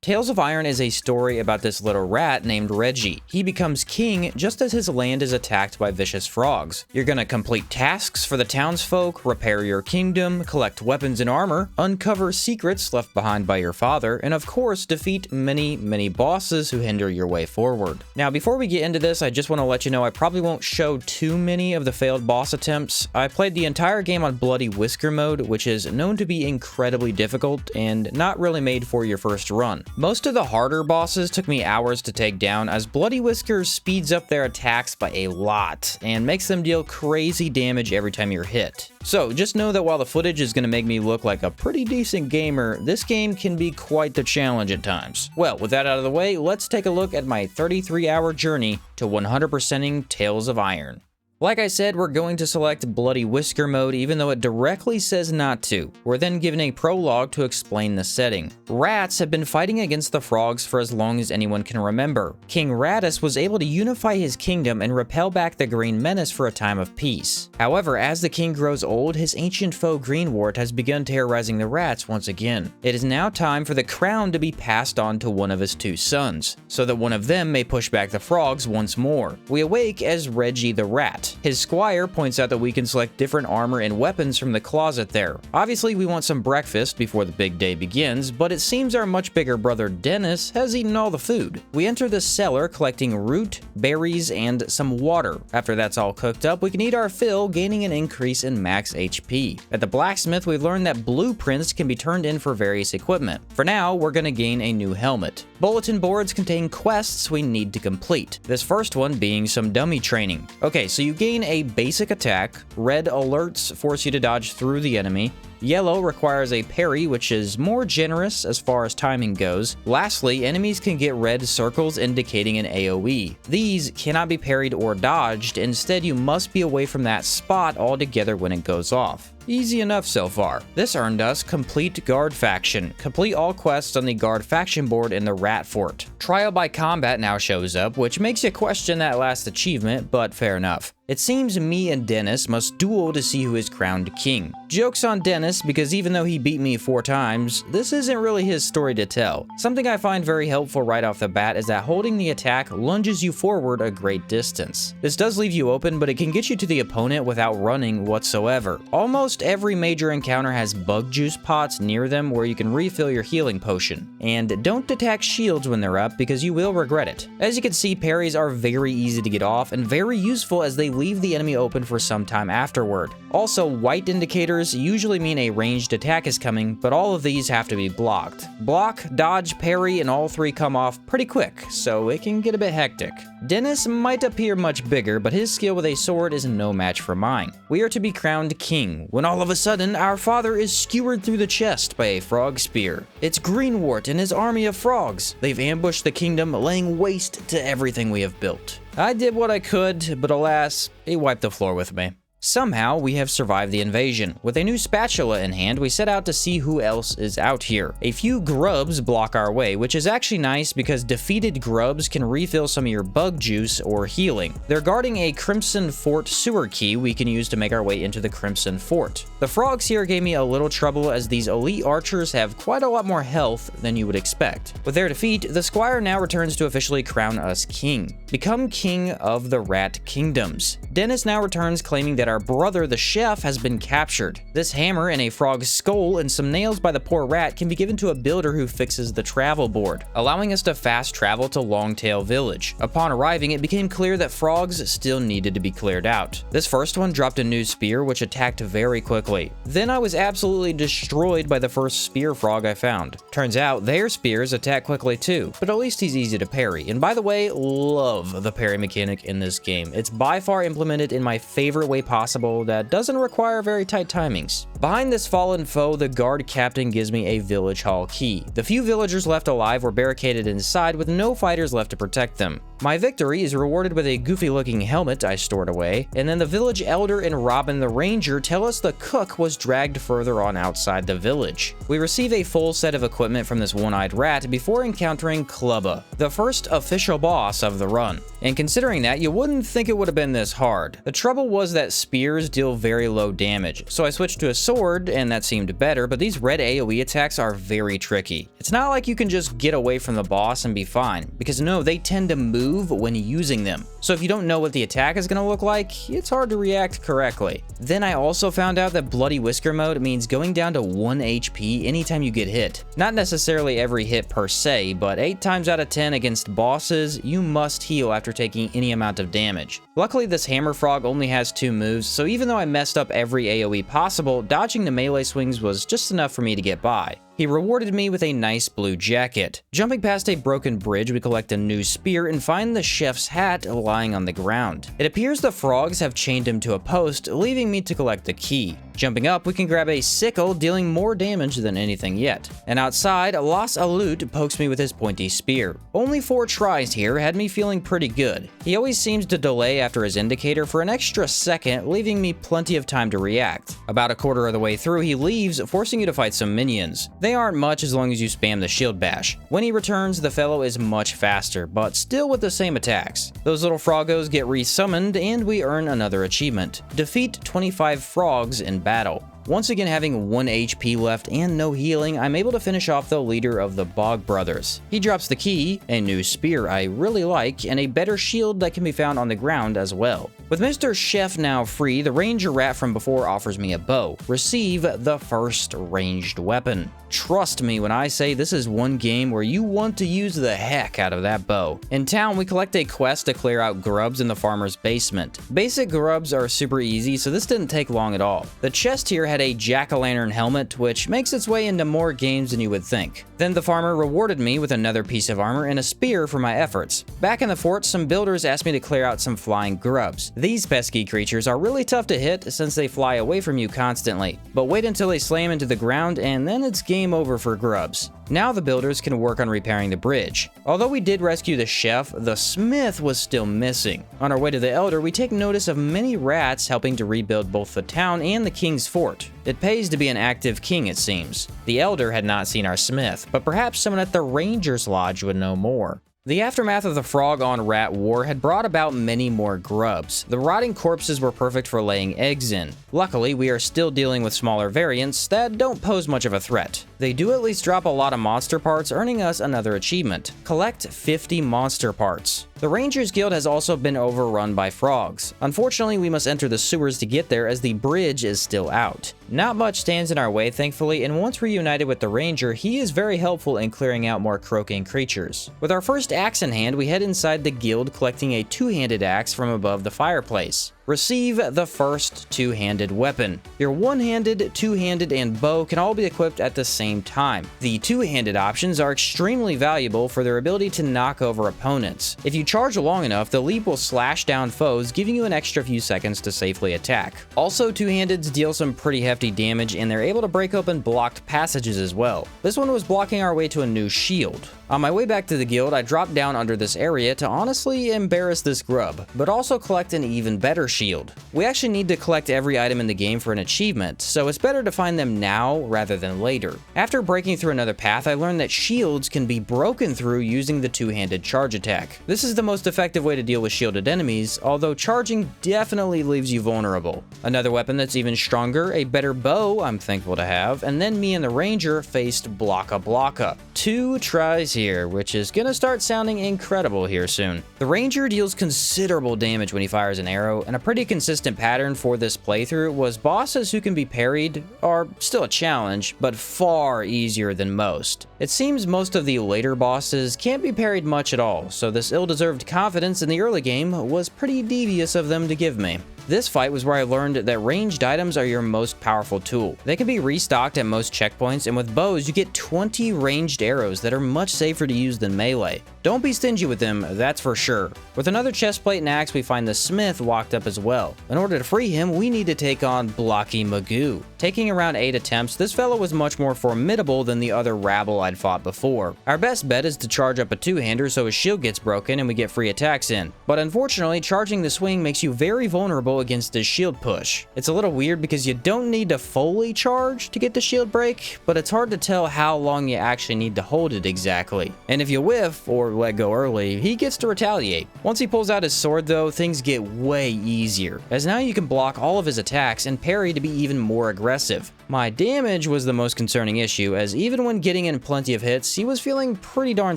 Tales of Iron is a story about this little rat named Redgi. He becomes king just as his land is attacked by vicious frogs. You're gonna complete tasks for the townsfolk, repair your kingdom, collect weapons and armor, uncover secrets left behind by your father, and of course defeat many bosses who hinder your way forward. Now before we get into this, I just want to let you know I probably won't show too many of the failed boss attempts. I played the entire game on Bloody Whisker mode, which is known to be incredibly difficult and not really made for your first run. Most of the harder bosses took me hours to take down, as Bloody Whiskers speeds up their attacks by a lot and makes them deal crazy damage every time you're hit. So just know that while the footage is going to make me look like a pretty decent gamer, this game can be quite the challenge at times. Well, with that out of the way, let's take a look at my 33-hour journey to 100%ing Tales of Iron. Like I said, we're going to select Bloody Whisker mode even though it directly says not to. We're then given a prologue to explain the setting. Rats have been fighting against the frogs for as long as anyone can remember. King Radis was able to unify his kingdom and repel back the Green Menace for a time of peace. However, as the king grows old, his ancient foe Greenwart has begun terrorizing the rats once again. It is now time for the crown to be passed on to one of his two sons, so that one of them may push back the frogs once more. We awake as Redgi the rat. His squire points out that we can select different armor and weapons from the closet there. Obviously, we want some breakfast before the big day begins, but it seems our much bigger brother Dennis has eaten all the food. We enter the cellar collecting root, berries, and some water. After that's all cooked up, we can eat our fill, gaining an increase in max HP. At the blacksmith, we learned that blueprints can be turned in for various equipment. For now, we're gonna gain a new helmet. Bulletin boards contain quests we need to complete, this first one being some dummy training. Okay, so you gain a basic attack, red alerts force you to dodge through the enemy, yellow requires a parry, which is more generous as far as timing goes. Lastly, enemies can get red circles indicating an AoE. These cannot be parried or dodged, instead you must be away from that spot altogether when it goes off. Easy enough so far. This earned us Complete Guard Faction. Complete all quests on the Guard Faction board in the Rat Fort. Trial by Combat now shows up, which makes you question that last achievement, but fair enough. It seems me and Dennis must duel to see who is crowned king. Joke's on Dennis, because even though he beat me 4 times, this isn't really his story to tell. Something I find very helpful right off the bat is that holding the attack lunges you forward a great distance. This does leave you open, but it can get you to the opponent without running whatsoever. Almost every major encounter has bug juice pots near them where you can refill your healing potion. And don't attack shields when they're up, because you will regret it. As you can see, parries are very easy to get off and very useful as they leave the enemy open for some time afterward. Also, white indicators usually mean a ranged attack is coming, but all of these have to be blocked. Block, dodge, parry, and all 3 come off pretty quick, so it can get a bit hectic. Dennis might appear much bigger, but his skill with a sword is no match for mine. We are to be crowned king, when all of a sudden, our father is skewered through the chest by a frog spear. It's Greenwart and his army of frogs. They've ambushed the kingdom, laying waste to everything we have built. I did what I could, but alas, he wiped the floor with me. Somehow, we have survived the invasion. With a new spatula in hand, we set out to see who else is out here. A few grubs block our way, which is actually nice because defeated grubs can refill some of your bug juice or healing. They're guarding a Crimson Fort sewer key we can use to make our way into the Crimson Fort. The frogs here gave me a little trouble as these elite archers have quite a lot more health than you would expect. With their defeat, the squire now returns to officially crown us king. Become king of the Rat Kingdoms. Dennis now returns claiming that our brother, the chef, has been captured. This hammer and a frog's skull and some nails by the poor rat can be given to a builder who fixes the travel board, allowing us to fast travel to Longtail Village. Upon arriving, it became clear that frogs still needed to be cleared out. This first one dropped a new spear, which attacked very quickly. Then I was absolutely destroyed by the first spear frog I found. Turns out their spears attack quickly too, but at least he's easy to parry. And by the way, love the parry mechanic in this game. It's by far implemented in my favorite way possible that doesn't require very tight timings. Behind this fallen foe, the guard captain gives me a village hall key. The few villagers left alive were barricaded inside with no fighters left to protect them. My victory is rewarded with a goofy looking helmet I stored away, and then the village elder and Robin the ranger tell us the cook was dragged further on outside the village. We receive a full set of equipment from this one-eyed rat before encountering Clubba, the first official boss of the run. And considering that, you wouldn't think it would have been this hard. The trouble was that spears deal very low damage, so I switched to a sword sword, and that seemed better, but these red AoE attacks are very tricky. It's not like you can just get away from the boss and be fine, because no, they tend to move when using them. So if you don't know what the attack is going to look like, it's hard to react correctly. Then I also found out that Bloody Whisker mode means going down to 1 HP anytime you get hit. Not necessarily every hit per se, but 8 times out of 10 against bosses, you must heal after taking any amount of damage. Luckily, this hammer frog only has 2 moves, so even though I messed up every AoE possible, dodging the melee swings was just enough for me to get by. He rewarded me with a nice blue jacket. Jumping past a broken bridge, we collect a new spear and find the chef's hat lying on the ground. It appears the frogs have chained him to a post, leaving me to collect the key. Jumping up, we can grab a sickle, dealing more damage than anything yet. And outside, Las Alut pokes me with his pointy spear. Only 4 tries here had me feeling pretty good. He always seems to delay after his indicator for an extra second, leaving me plenty of time to react. About a quarter of the way through, he leaves, forcing you to fight some minions. They aren't much as long as you spam the shield bash. When he returns, the fellow is much faster, but still with the same attacks. Those little froggos get resummoned, and we earn another achievement. Defeat 25 frogs in battle. Once again having 1 HP left and no healing, I'm able to finish off the leader of the Bog Brothers. He drops the key, a new spear I really like, and a better shield that can be found on the ground as well. With Mr. Chef now free, the ranger rat from before offers me a bow. Receive the first ranged weapon. Trust me when I say this is one game where you want to use the heck out of that bow. In town, we collect a quest to clear out grubs in the farmer's basement. Basic grubs are super easy, so this didn't take long at all. The chest here had a jack-o'-lantern helmet, which makes its way into more games than you would think. Then the farmer rewarded me with another piece of armor and a spear for my efforts. Back in the fort, some builders asked me to clear out some flying grubs. These pesky creatures are really tough to hit since they fly away from you constantly, but wait until they slam into the ground and then it's game over for grubs. Now the builders can work on repairing the bridge. Although we did rescue the chef, the smith was still missing. On our way to the elder, we take notice of many rats helping to rebuild both the town and the king's fort. It pays to be an active king, it seems. The elder had not seen our smith, but perhaps someone at the ranger's lodge would know more. The aftermath of the frog-on-rat war had brought about many more grubs. The rotting corpses were perfect for laying eggs in. Luckily, we are still dealing with smaller variants that don't pose much of a threat. They do at least drop a lot of monster parts, earning us another achievement. Collect 50 monster parts. The Rangers Guild has also been overrun by frogs. Unfortunately, we must enter the sewers to get there as the bridge is still out. Not much stands in our way, thankfully, and once reunited with the Ranger, he is very helpful in clearing out more croaking creatures. With our first axe in hand, we head inside the guild collecting a 2-handed axe from above the fireplace. Receive the first 2-handed weapon. Your 1-handed, 2-handed, and bow can all be equipped at the same time. The 2-handed options are extremely valuable for their ability to knock over opponents. If you charge long enough, the leap will slash down foes, giving you an extra few seconds to safely attack. Also, 2-handeds deal some pretty hefty damage, and they're able to break open blocked passages as well. This one was blocking our way to a new shield. On my way back to the guild, I dropped down under this area to honestly embarrass this grub, but also collect an even better shield. We actually need to collect every item in the game for an achievement, so it's better to find them now rather than later. After breaking through another path, I learned that shields can be broken through using the 2-handed charge attack. This is the most effective way to deal with shielded enemies, although charging definitely leaves you vulnerable. Another weapon that's even stronger, a better bow I'm thankful to have, and then me and the ranger faced Blocka Blocka. 2 tries here, which is gonna start sounding incredible here soon. The ranger deals considerable damage when he fires an arrow, and a pretty consistent pattern for this playthrough was bosses who can be parried are still a challenge, but far easier than most. It seems most of the later bosses can't be parried much at all, so this ill-deserved confidence in the early game was pretty devious of them to give me. This fight was where I learned that ranged items are your most powerful tool. They can be restocked at most checkpoints, and with bows, you get 20 ranged arrows that are much safer to use than melee. Don't be stingy with them, that's for sure. With another chestplate and axe, we find the smith locked up as well. In order to free him, we need to take on Blocky Magoo. Taking around 8 attempts, this fellow was much more formidable than the other rabble I'd fought before. Our best bet is to charge up a 2-hander so his shield gets broken and we get free attacks in. But unfortunately, charging the swing makes you very vulnerable against his shield push. It's a little weird because you don't need to fully charge to get the shield break, but it's hard to tell how long you actually need to hold it exactly. And if you whiff or let go early, he gets to retaliate. Once he pulls out his sword though, things get way easier, as now you can block all of his attacks and parry to be even more aggressive. My damage was the most concerning issue, as even when getting in plenty of hits, he was feeling pretty darn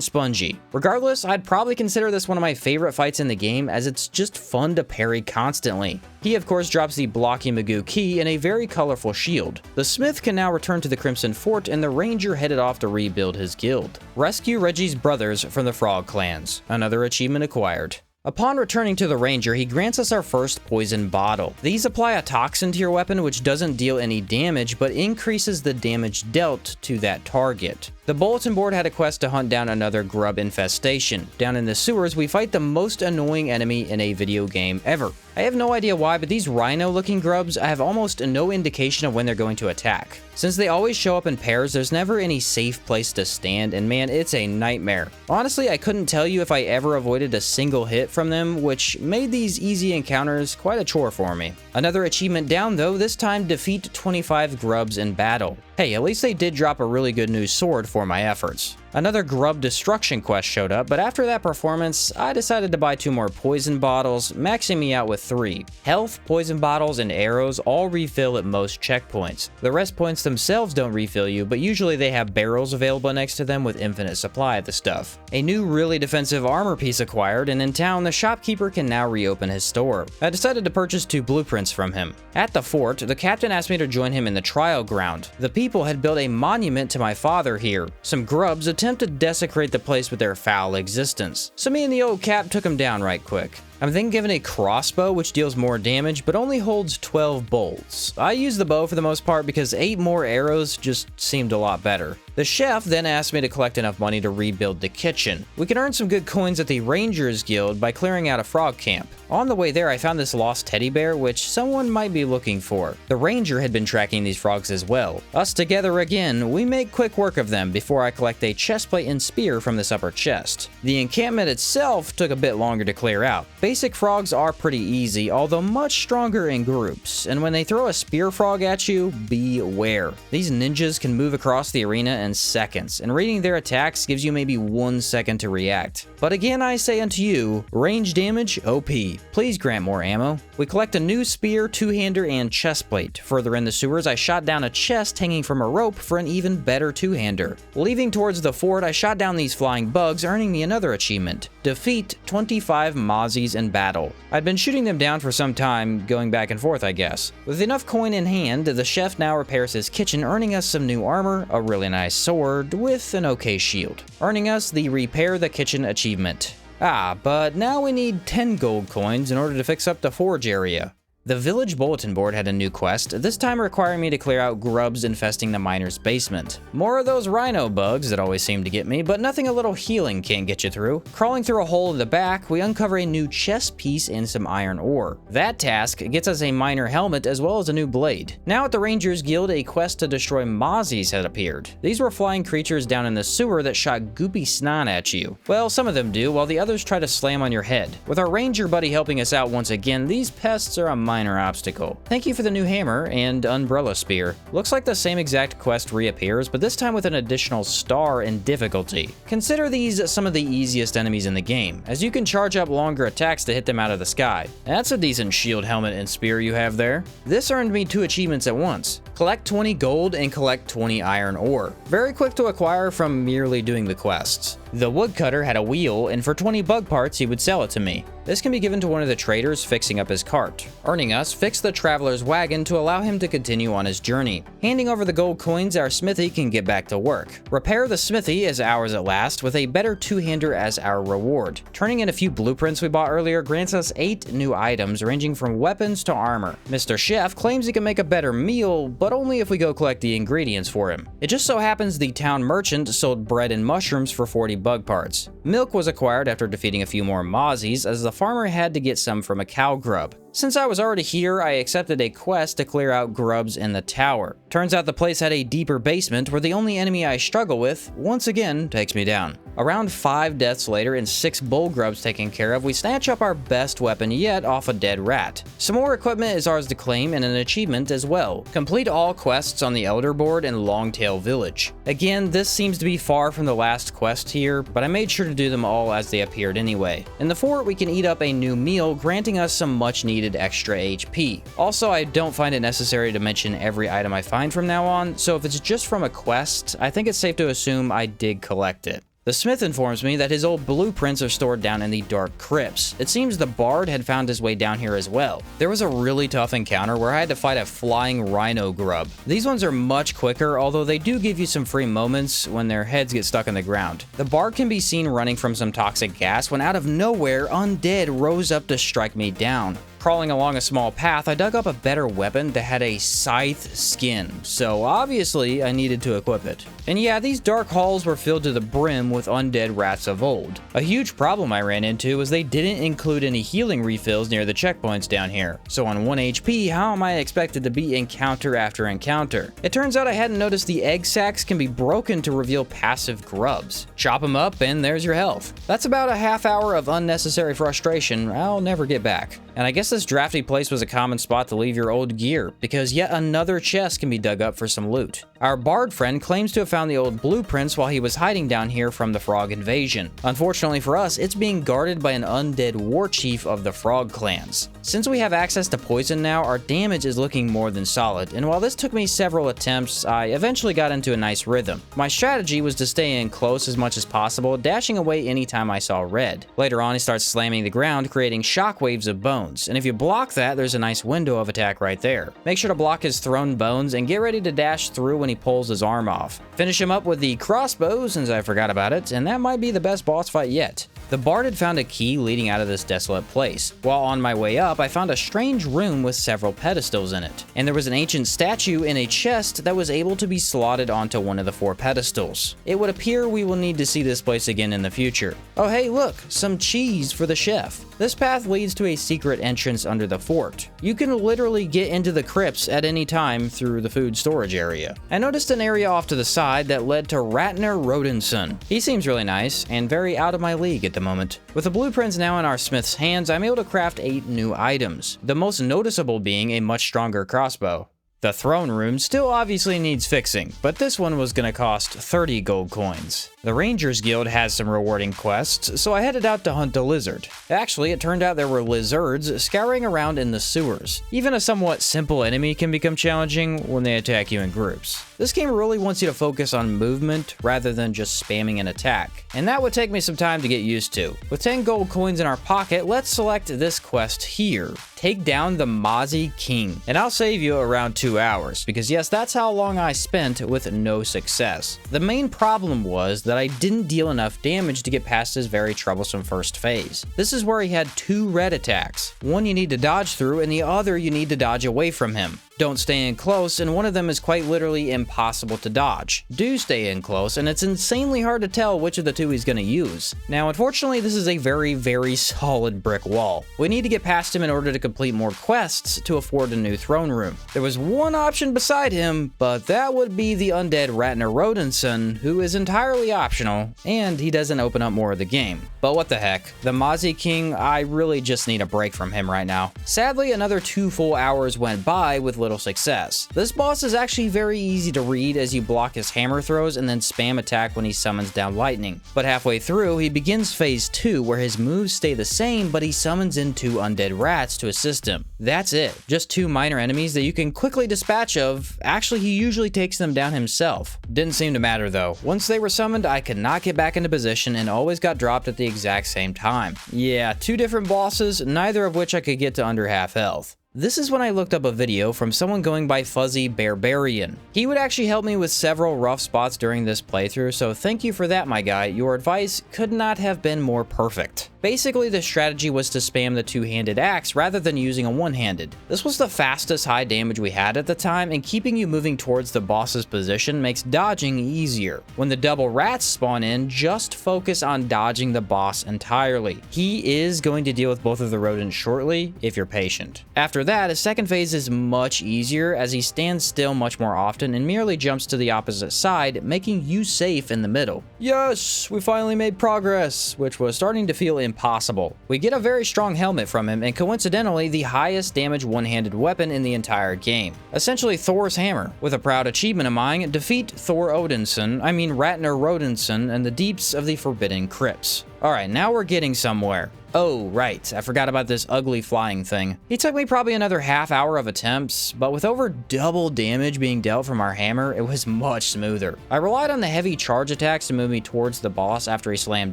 spongy. Regardless, I'd probably consider this one of my favorite fights in the game, as it's just fun to parry constantly. He of course drops the Blocky Magoo key and a very colorful shield. The smith can now return to the Crimson Fort, and the ranger headed off to rebuild his guild. Rescue Redgi's brothers from the frog clans. Another achievement acquired. Upon returning to the ranger, he grants us our first poison bottle. These apply a toxin to your weapon, which doesn't deal any damage, but increases the damage dealt to that target. The bulletin board had a quest to hunt down another grub infestation. Down in the sewers, we fight the most annoying enemy in a video game ever. I have no idea why, but these rhino-looking grubs, I have almost no indication of when they're going to attack. Since they always show up in pairs, there's never any safe place to stand, and man, it's a nightmare. Honestly, I couldn't tell you if I ever avoided a single hit from them, which made these easy encounters quite a chore for me. Another achievement down though, this time defeat 25 grubs in battle. Hey, at least they did drop a really good new sword for my efforts. Another grub destruction quest showed up, but after that performance, I decided to buy 2 more poison bottles, maxing me out with 3. Health, poison bottles, and arrows all refill at most checkpoints. The rest points themselves don't refill you, but usually they have barrels available next to them with infinite supply of the stuff. A new really defensive armor piece acquired, and in town, the shopkeeper can now reopen his store. I decided to purchase 2 blueprints from him. At the fort, the captain asked me to join him in the trial ground. The people had built a monument to my father here. Some grubs attempt to desecrate the place with their foul existence, so me and the old cap took him down right quick. I'm then given a crossbow, which deals more damage, but only holds 12 bolts. I use the bow for the most part because 8 more arrows just seemed a lot better. The chef then asked me to collect enough money to rebuild the kitchen. We can earn some good coins at the Rangers Guild by clearing out a frog camp. On the way there, I found this lost teddy bear, which someone might be looking for. The ranger had been tracking these frogs as well. Us together again, we make quick work of them before I collect a chestplate and spear from this upper chest. The encampment itself took a bit longer to clear out. Basic frogs are pretty easy, although much stronger in groups, and when they throw a spear frog at you, beware. These ninjas can move across the arena in seconds, and reading their attacks gives you maybe 1 second to react. But again, I say unto you, range damage OP. Please grant more ammo. We collect a new spear, 2-hander, and chestplate. Further in the sewers, I shot down a chest hanging from a rope for an even better 2-hander. Leaving towards the fort, I shot down these flying bugs, earning me another achievement. Defeat 25 mozzies in battle. I'd been shooting them down for some time, going back and forth I guess. With enough coin in hand, the chef now repairs his kitchen, earning us some new armor, a really nice sword, with an okay shield. Earning us the Repair the Kitchen achievement. But now we need 10 gold coins in order to fix up the forge area. The village bulletin board had a new quest, this time requiring me to clear out grubs infesting the miner's basement. More of those rhino bugs that always seem to get me, but nothing a little healing can't get you through. Crawling through a hole in the back, we uncover a new chest piece and some iron ore. That task gets us a miner helmet as well as a new blade. Now at the Rangers Guild, a quest to destroy mozzies had appeared. These were flying creatures down in the sewer that shot goopy snot at you. Well, some of them do, while the others try to slam on your head. With our ranger buddy helping us out once again, these pests are a minor obstacle. Thank you for the new hammer and umbrella spear. Looks like the same exact quest reappears, but this time with an additional star in difficulty. Consider these some of the easiest enemies in the game, as you can charge up longer attacks to hit them out of the sky. That's a decent shield, helmet, and spear you have there. This earned me 2 achievements at once. Collect 20 gold and collect 20 iron ore. Very quick to acquire from merely doing the quests. The woodcutter had a wheel, and for 20 bug parts he would sell it to me. This can be given to one of the traders fixing up his cart, earning us fix the traveler's wagon to allow him to continue on his journey. Handing over the gold coins, our smithy can get back to work. Repair the smithy is ours at last, with a better 2-hander as our reward. Turning in a few blueprints we bought earlier grants us 8 new items ranging from weapons to armor. Mr. Chef claims he can make a better meal, but only if we go collect the ingredients for him. It just so happens the town merchant sold bread and mushrooms for 40 bug parts. Milk was acquired after defeating a few more mozzies, as the farmer had to get some from a cow grub. Since I was already here, I accepted a quest to clear out grubs in the tower. Turns out the place had a deeper basement where the only enemy I struggle with, once again, takes me down. Around 5 deaths later and 6 bull grubs taken care of, we snatch up our best weapon yet off a dead rat. Some more equipment is ours to claim and an achievement as well. Complete all quests on the Elder Board in Longtail Village. Again, this seems to be far from the last quest here, but I made sure to do them all as they appeared anyway. In the fort, we can eat up a new meal, granting us some much needed extra HP. Also, I don't find it necessary to mention every item I find from now on, so if it's just from a quest, I think it's safe to assume I did collect it. The smith informs me that his old blueprints are stored down in the dark crypts. It seems the bard had found his way down here as well. There was a really tough encounter where I had to fight a flying rhino grub. These ones are much quicker, although they do give you some free moments when their heads get stuck in the ground. The bard can be seen running from some toxic gas when out of nowhere, undead rose up to strike me down. Crawling along a small path, I dug up a better weapon that had a scythe skin, so obviously I needed to equip it. And yeah, these dark halls were filled to the brim with undead rats of old. A huge problem I ran into was they didn't include any healing refills near the checkpoints down here, so on 1 HP, how am I expected to beat encounter after encounter? It turns out I hadn't noticed the egg sacs can be broken to reveal passive grubs. Chop them up and there's your health. That's about a half hour of unnecessary frustration I'll never get back. And I guess this drafty place was a common spot to leave your old gear, because yet another chest can be dug up for some loot. Our bard friend claims to have found the old blueprints while he was hiding down here from the frog invasion. Unfortunately for us, it's being guarded by an undead war chief of the frog clans. Since we have access to poison now, our damage is looking more than solid, and while this took me several attempts, I eventually got into a nice rhythm. My strategy was to stay in close as much as possible, dashing away anytime I saw red. Later on, he starts slamming the ground, creating shockwaves of bones, and if you block that, there's a nice window of attack right there. Make sure to block his thrown bones and get ready to dash through when he pulls his arm off. Finish him up with the crossbow since I forgot about it, and that might be the best boss fight yet. The bard had found a key leading out of this desolate place. While on my way up, I found a strange room with several pedestals in it, and there was an ancient statue in a chest that was able to be slotted onto one of the 4 pedestals. It would appear we will need to see this place again in the future. Oh hey look, some cheese for the chef. This path leads to a secret entrance under the fort. You can literally get into the crypts at any time through the food storage area. I noticed an area off to the side that led to Ratner Rodinson. He seems really nice and very out of my league at the moment. With the blueprints now in our smith's hands, I'm able to craft 8 new items, the most noticeable being a much stronger crossbow. The throne room still obviously needs fixing, but this one was gonna cost 30 gold coins. The Rangers Guild has some rewarding quests, so I headed out to hunt a lizard. Actually, it turned out there were lizards scouring around in the sewers. Even a somewhat simple enemy can become challenging when they attack you in groups. This game really wants you to focus on movement rather than just spamming an attack, and that would take me some time to get used to. With 10 gold coins in our pocket, let's select this quest here. Take down the Mozzie King, and I'll save you around 2 hours, because yes, that's how long I spent with no success. The main problem was that I didn't deal enough damage to get past his very troublesome first phase. This is where he had 2 red attacks. One you need to dodge through, and the other you need to dodge away from him. Don't stay in close, and one of them is quite literally impossible to dodge. Do stay in close, and it's insanely hard to tell which of the 2 he's going to use. Now, unfortunately, this is a very solid brick wall. We need to get past him in order to complete more quests to afford a new throne room. There was one option beside him, but that would be the undead Ratner Rodinson, who is entirely optional, and he doesn't open up more of the game. But what the heck, the Mozzie King, I really just need a break from him right now. Sadly, another 2 full hours went by with little success. This boss is actually very easy to read as you block his hammer throws and then spam attack when he summons down lightning. But halfway through, he begins phase 2 where his moves stay the same, but he summons in 2 undead rats to assist him. That's it, just 2 minor enemies that you can quickly dispatch of. Actually, he usually takes them down himself. Didn't seem to matter though. Once they were summoned, I could not get back into position and always got dropped at the exact same time. Yeah, 2 different bosses, neither of which I could get to under half health. This is when I looked up a video from someone going by Fuzzy Barbarian. He would actually help me with several rough spots during this playthrough, so thank you for that, my guy. Your advice could not have been more perfect. Basically, the strategy was to spam the two-handed axe rather than using a one-handed. This was the fastest high damage we had at the time, and keeping you moving towards the boss's position makes dodging easier. When the double rats spawn in, just focus on dodging the boss entirely. He is going to deal with both of the rodents shortly if you're patient. After that, his second phase is much easier as he stands still much more often and merely jumps to the opposite side, making you safe in the middle. Yes, we finally made progress, which was starting to feel impossible. We get a very strong helmet from him and coincidentally the highest damage one-handed weapon in the entire game. Essentially Thor's hammer. With a proud achievement of mine, defeat Thor Odinson, Ratner Rodinson, and the deeps of the Forbidden Crypts. Alright, now we're getting somewhere. Oh, right, I forgot about this ugly flying thing. It took me probably another half hour of attempts, but with over double damage being dealt from our hammer, it was much smoother. I relied on the heavy charge attacks to move me towards the boss after he slammed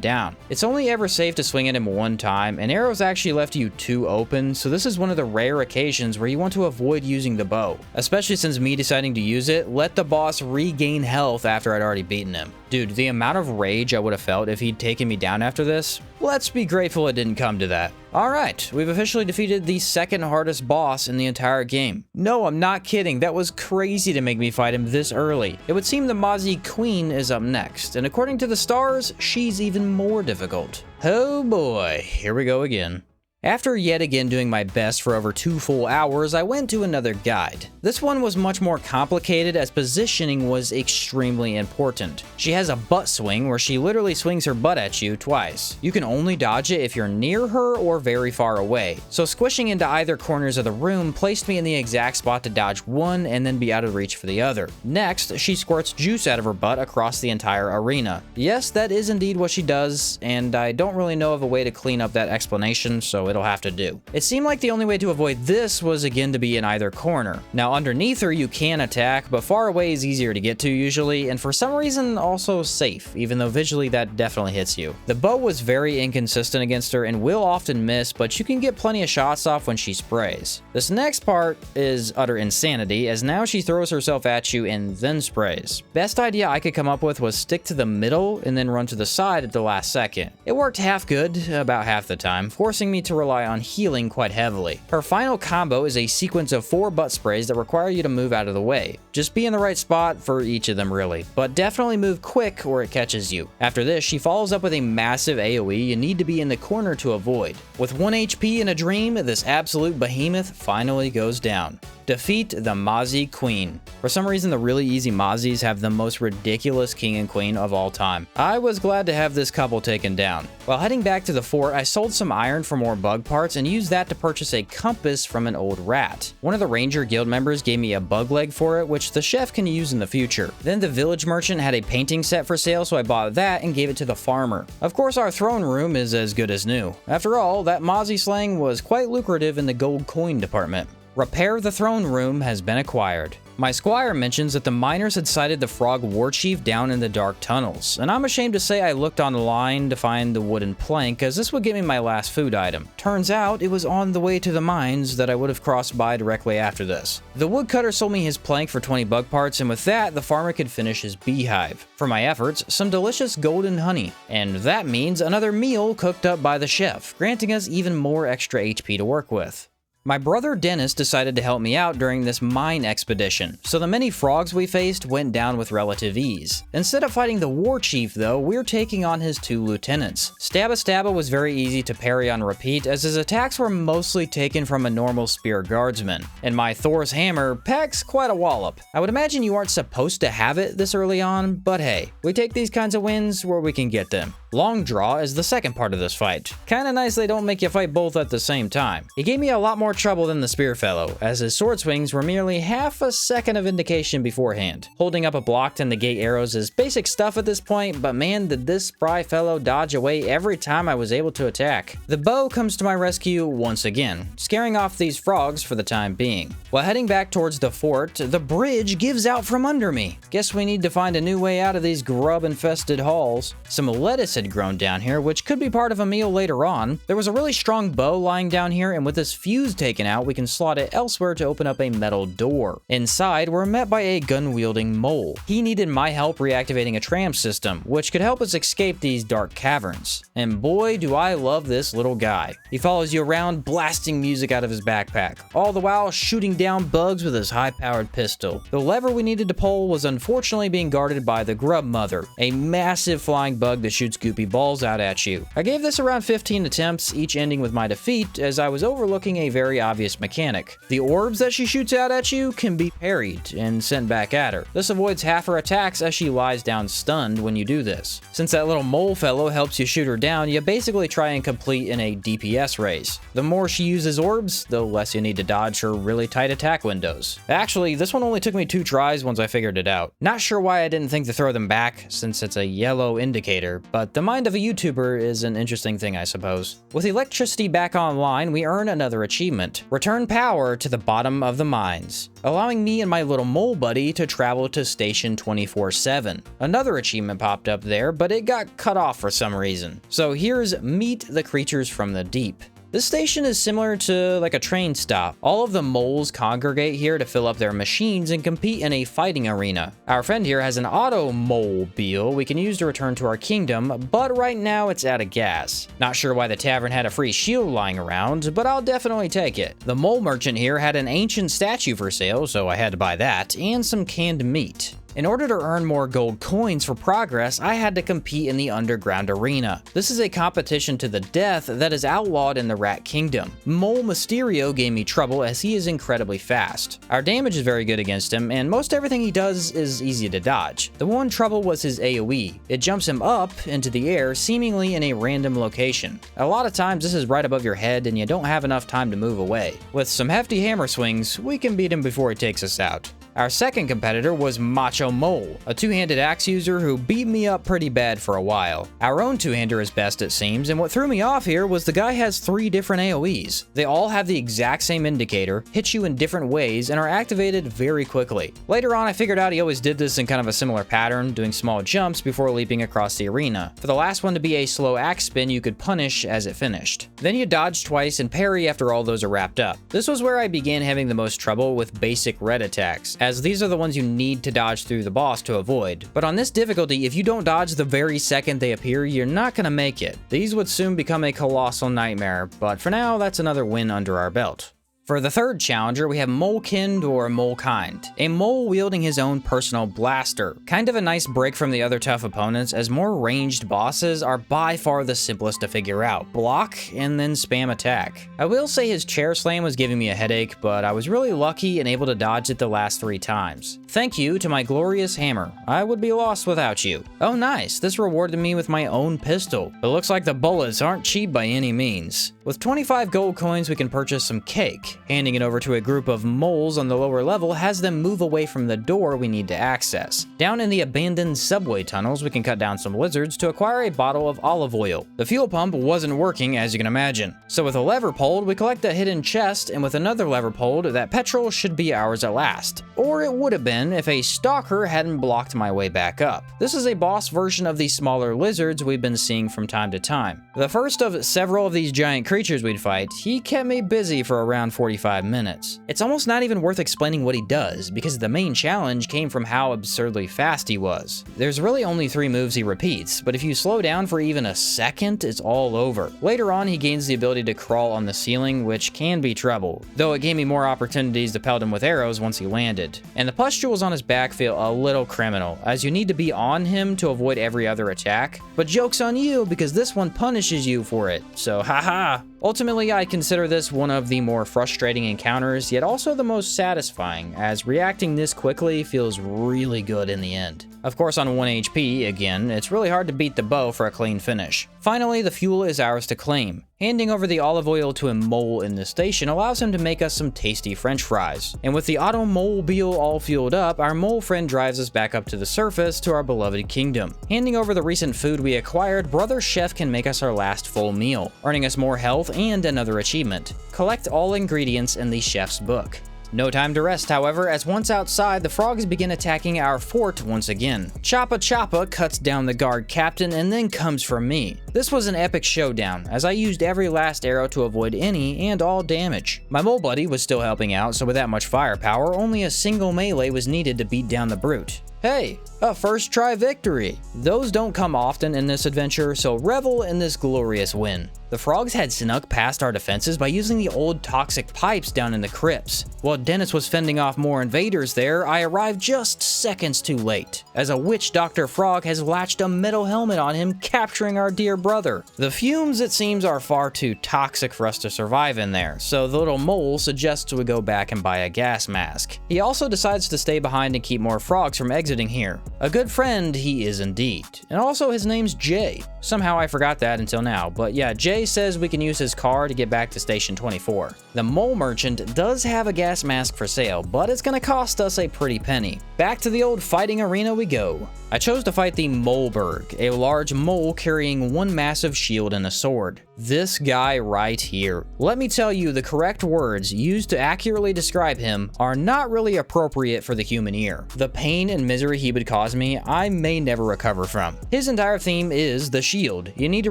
down. It's only ever safe to swing at him one time, and arrows actually left you two open, so this is one of the rare occasions where you want to avoid using the bow. Especially since me deciding to use it let the boss regain health after I'd already beaten him. Dude, the amount of rage I would have felt if he'd taken me down after this, let's be grateful it didn't come to that. Alright, we've officially defeated the second hardest boss in the entire game. No, I'm not kidding, that was crazy to make me fight him this early. It would seem the Mozzie Queen is up next, and according to the stars, she's even more difficult. Oh boy, here we go again. After yet again doing my best for over 2 full hours, I went to another guide. This one was much more complicated as positioning was extremely important. She has a butt swing where she literally swings her butt at you twice. You can only dodge it if you're near her or very far away. So squishing into either corners of the room placed me in the exact spot to dodge one and then be out of reach for the other. Next, she squirts juice out of her butt across the entire arena. Yes, that is indeed what she does, and I don't really know of a way to clean up that explanation, so it'll have to do. It seemed like the only way to avoid this was again to be in either corner. Now underneath her you can attack, but far away is easier to get to usually, and for some reason also safe, even though visually that definitely hits you. The bow was very inconsistent against her and will often miss, but you can get plenty of shots off when she sprays. This next part is utter insanity, as now she throws herself at you and then sprays. Best idea I could come up with was stick to the middle and then run to the side at the last second. It worked half good, about half the time, forcing me to rely on healing quite heavily. Her final combo is a sequence of 4 butt sprays that require you to move out of the way. Just be in the right spot for each of them really, but definitely move quick or it catches you. After this, she follows up with a massive AoE you need to be in the corner to avoid. With 1 HP in a dream, this absolute behemoth finally goes down. Defeat the Mozzie Queen. For some reason, the really easy Mozzies have the most ridiculous king and queen of all time. I was glad to have this couple taken down. While heading back to the fort, I sold some iron for more bug parts and used that to purchase a compass from an old rat. One of the ranger guild members gave me a bug leg for it, which the chef can use in the future. Then the village merchant had a painting set for sale, so I bought that and gave it to the farmer. Of course, our throne room is as good as new. After all, that Mozzie slang was quite lucrative in the gold coin department. Repair the throne room has been acquired. My squire mentions that the miners had sighted the frog war chief down in the dark tunnels, and I'm ashamed to say I looked online to find the wooden plank as this would get me my last food item. Turns out it was on the way to the mines that I would have crossed by directly after this. The woodcutter sold me his plank for 20 bug parts, and with that the farmer could finish his beehive. For my efforts, some delicious golden honey, and that means another meal cooked up by the chef, granting us even more extra HP to work with. My brother Dennis decided to help me out during this mine expedition, so the many frogs we faced went down with relative ease. Instead of fighting the war chief though, we're taking on his 2 lieutenants. Stabba Stabba was very easy to parry on repeat as his attacks were mostly taken from a normal spear guardsman, and my Thor's hammer packs quite a wallop. I would imagine you aren't supposed to have it this early on, but hey, we take these kinds of wins where we can get them. Long Draw is the second part of this fight. Kinda nice they don't make you fight both at the same time. He gave me a lot more trouble than the spear fellow, as his sword swings were merely half a second of indication beforehand. Holding up a block to negate arrows is basic stuff at this point, but man did this spry fellow dodge away every time I was able to attack. The bow comes to my rescue once again, scaring off these frogs for the time being. While heading back towards the fort, the bridge gives out from under me. Guess we need to find a new way out of these grub-infested halls. Some lettuce had grown down here, which could be part of a meal later on. There was a really strong bow lying down here, and with this fuse taken out, we can slot it elsewhere to open up a metal door. Inside, we're met by a gun-wielding mole. He needed my help reactivating a tram system, which could help us escape these dark caverns. And boy, do I love this little guy. He follows you around, blasting music out of his backpack, all the while shooting down bugs with his high-powered pistol. The lever we needed to pull was unfortunately being guarded by the Grub Mother, a massive flying bug that shoots goopy balls out at you. I gave this around 15 attempts, each ending with my defeat, as I was overlooking a very obvious mechanic. The orbs that she shoots out at you can be parried and sent back at her. This avoids half her attacks as she lies down stunned when you do this. Since that little mole fellow helps you shoot her down, you basically try and complete in a DPS race. The more she uses orbs, the less you need to dodge her really tight attack windows. Actually, this one only took me 2 tries once I figured it out. Not sure why I didn't think to throw them back, since it's a yellow indicator, but the mind of a YouTuber is an interesting thing, I suppose. With electricity back online, we earn another achievement: return power to the bottom of the mines, allowing me and my little mole buddy to travel to station 24/7. Another achievement popped up there, but it got cut off for some reason. So here's Meet the Creatures from the Deep. This station is similar to like a train stop. All of the moles congregate here to fill up their machines and compete in a fighting arena. Our friend here has an automobile we can use to return to our kingdom, but right now it's out of gas. Not sure why the tavern had a free shield lying around, but I'll definitely take it. The mole merchant here had an ancient statue for sale, so I had to buy that, and some canned meat. In order to earn more gold coins for progress, I had to compete in the underground arena. This is a competition to the death that is outlawed in the Rat Kingdom. Mole Mysterio gave me trouble as he is incredibly fast. Our damage is very good against him, and most everything he does is easy to dodge. The one trouble was his AoE. It jumps him up into the air, seemingly in a random location. A lot of times this is right above your head and you don't have enough time to move away. With some hefty hammer swings, we can beat him before he takes us out. Our second competitor was Macho Mole, a two-handed axe user who beat me up pretty bad for a while. Our own two-hander is best, it seems, and what threw me off here was the guy has 3 different AoEs. They all have the exact same indicator, hit you in different ways, and are activated very quickly. Later on, I figured out he always did this in kind of a similar pattern, doing small jumps before leaping across the arena. For the last one to be a slow axe spin, you could punish as it finished. Then you dodge twice and parry after all those are wrapped up. This was where I began having the most trouble with basic red attacks, as these are the ones you need to dodge through the boss to avoid. But on this difficulty, if you don't dodge the very second they appear, you're not gonna make it. These would soon become a colossal nightmare, but for now, that's another win under our belt. For the third challenger, we have Molekind or Molekind, a mole wielding his own personal blaster. Kind of a nice break from the other tough opponents, as more ranged bosses are by far the simplest to figure out. Block and then spam attack. I will say his chair slam was giving me a headache, but I was really lucky and able to dodge it the last 3 times. Thank you to my glorious hammer. I would be lost without you. Oh nice, this rewarded me with my own pistol. It looks like the bullets aren't cheap by any means. With 25 gold coins, we can purchase some cake. Handing it over to a group of moles on the lower level has them move away from the door we need to access. Down in the abandoned subway tunnels, we can cut down some lizards to acquire a bottle of olive oil. The fuel pump wasn't working, as you can imagine. So with a lever pulled, we collect a hidden chest, and with another lever pulled, that petrol should be ours at last. Or it would have been if a stalker hadn't blocked my way back up. This is a boss version of the smaller lizards we've been seeing from time to time. The first of several of these giant creatures we'd fight, he kept me busy for around 45 minutes. It's almost not even worth explaining what he does, because the main challenge came from how absurdly fast he was. There's really only 3 moves he repeats, but if you slow down for even a second, it's all over. Later on, he gains the ability to crawl on the ceiling, which can be trouble, though it gave me more opportunities to pelt him with arrows once he landed. And the pustules on his back feel a little criminal, as you need to be on him to avoid every other attack, but joke's on you because this one punishes you for it, so haha. Ultimately, I consider this one of the more frustrating encounters, yet also the most satisfying, as reacting this quickly feels really good in the end. Of course, on 1 HP, again, it's really hard to beat the bow for a clean finish. Finally, the fuel is ours to claim. Handing over the olive oil to a mole in the station allows him to make us some tasty french fries. And with the automobile all fueled up, our mole friend drives us back up to the surface to our beloved kingdom. Handing over the recent food we acquired, Brother Chef can make us our last full meal, earning us more health and another achievement. Collect all ingredients in the chef's book. No time to rest, however, as once outside, the frogs begin attacking our fort once again. Choppa Choppa cuts down the guard captain and then comes for me. This was an epic showdown, as I used every last arrow to avoid any and all damage. My mole buddy was still helping out, so with that much firepower, only a single melee was needed to beat down the brute. Hey, a first try victory! Those don't come often in this adventure, so revel in this glorious win. The frogs had snuck past our defenses by using the old toxic pipes down in the crypts. While Dennis was fending off more invaders there, I arrived just seconds too late, as a witch Dr. Frog has latched a metal helmet on him, capturing our dear brother. The fumes, it seems, are far too toxic for us to survive in there, so the little mole suggests we go back and buy a gas mask. He also decides to stay behind and keep more frogs from exiting here. A good friend he is indeed. And also his name's Jay. Somehow I forgot that until now, but yeah, Jay says we can use his car to get back to Station 24. The mole merchant does have a gas mask for sale, but it's gonna cost us a pretty penny. Back to the old fighting arena we go. I chose to fight the Moleberg, a large mole carrying one massive shield and a sword. This guy right here. Let me tell you, the correct words used to accurately describe him are not really appropriate for the human ear. The pain and misery he would cause me, I may never recover from. His entire theme is the shield. You need to